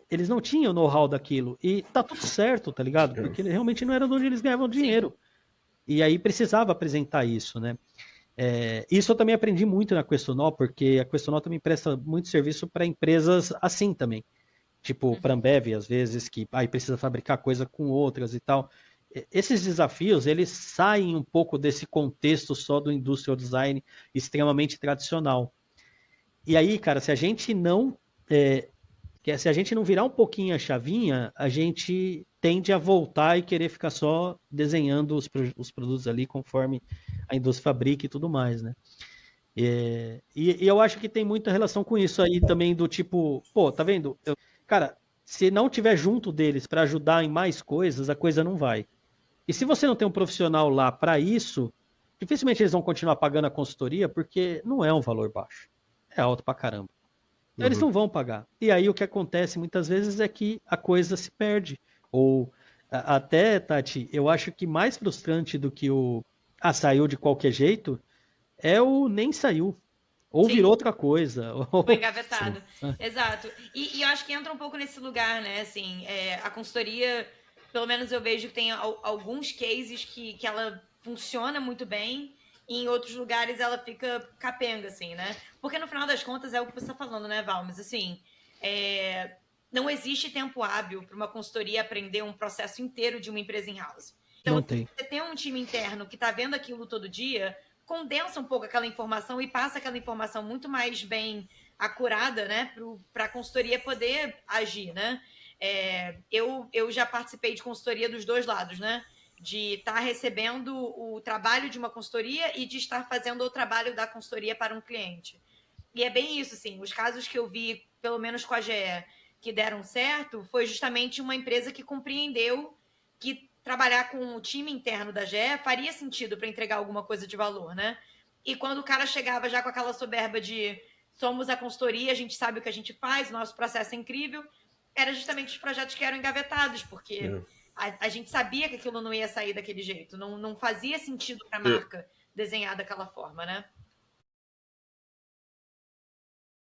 o know-how daquilo. E tá tudo certo, tá ligado? Porque realmente não era de onde eles ganhavam Sim. dinheiro. E aí precisava apresentar isso, né? Isso eu também aprendi muito na Questonol, porque a Questonol também presta muito serviço para empresas assim também. Tipo, para a Uhum. Ambev, às vezes, que aí precisa fabricar coisa com outras e tal. Esses desafios, eles saem um pouco desse contexto só do industrial design extremamente tradicional. E aí, cara, é, se a gente não virar um pouquinho a chavinha, a gente tende a voltar e querer ficar só desenhando os produtos ali conforme a indústria fabrica e tudo mais, né? E eu acho que tem muita relação com isso aí também do tipo, pô, tá vendo? Cara, se não tiver junto deles para ajudar em mais coisas, a coisa não vai. E se você não tem um profissional lá para isso, dificilmente eles vão continuar pagando a consultoria, porque não é um valor baixo. É alto pra caramba. Então eles Uhum. não vão pagar. E aí o que acontece muitas vezes é que a coisa se perde. Ou até, Tati, eu acho que mais frustrante do que o saiu de qualquer jeito é o nem saiu. Ou virou Sim. outra coisa. Foi Ou... Sim. engavetado. Exato. E eu acho que entra um pouco nesse lugar, né? Assim, a consultoria, pelo menos eu vejo que tem alguns cases que ela funciona muito bem, e em outros lugares ela fica capenga, assim, né? Porque no final das contas é o que você está falando, né, Val? Mas assim, é, não existe tempo hábil para uma consultoria aprender um processo inteiro de uma empresa in-house. Então, Não tem. você tem um time interno que está vendo aquilo todo dia, condensa um pouco aquela informação e passa aquela informação muito mais bem acurada, né, para a consultoria poder agir, né? Eu já participei de consultoria dos dois lados, né? De estar recebendo o trabalho de uma consultoria e de estar fazendo o trabalho da consultoria para um cliente. E é bem isso, assim. Os casos que eu vi, pelo menos com a GE, que deram certo, foi justamente uma empresa que compreendeu que trabalhar com o time interno da GE faria sentido para entregar alguma coisa de valor, né? E quando o cara chegava já com aquela soberba de somos a consultoria, a gente sabe o que a gente faz, nosso processo é incrível, era justamente os projetos que eram engavetados, porque É. a gente sabia que aquilo não ia sair daquele jeito, não fazia sentido para a Eu, marca desenhar daquela forma, né?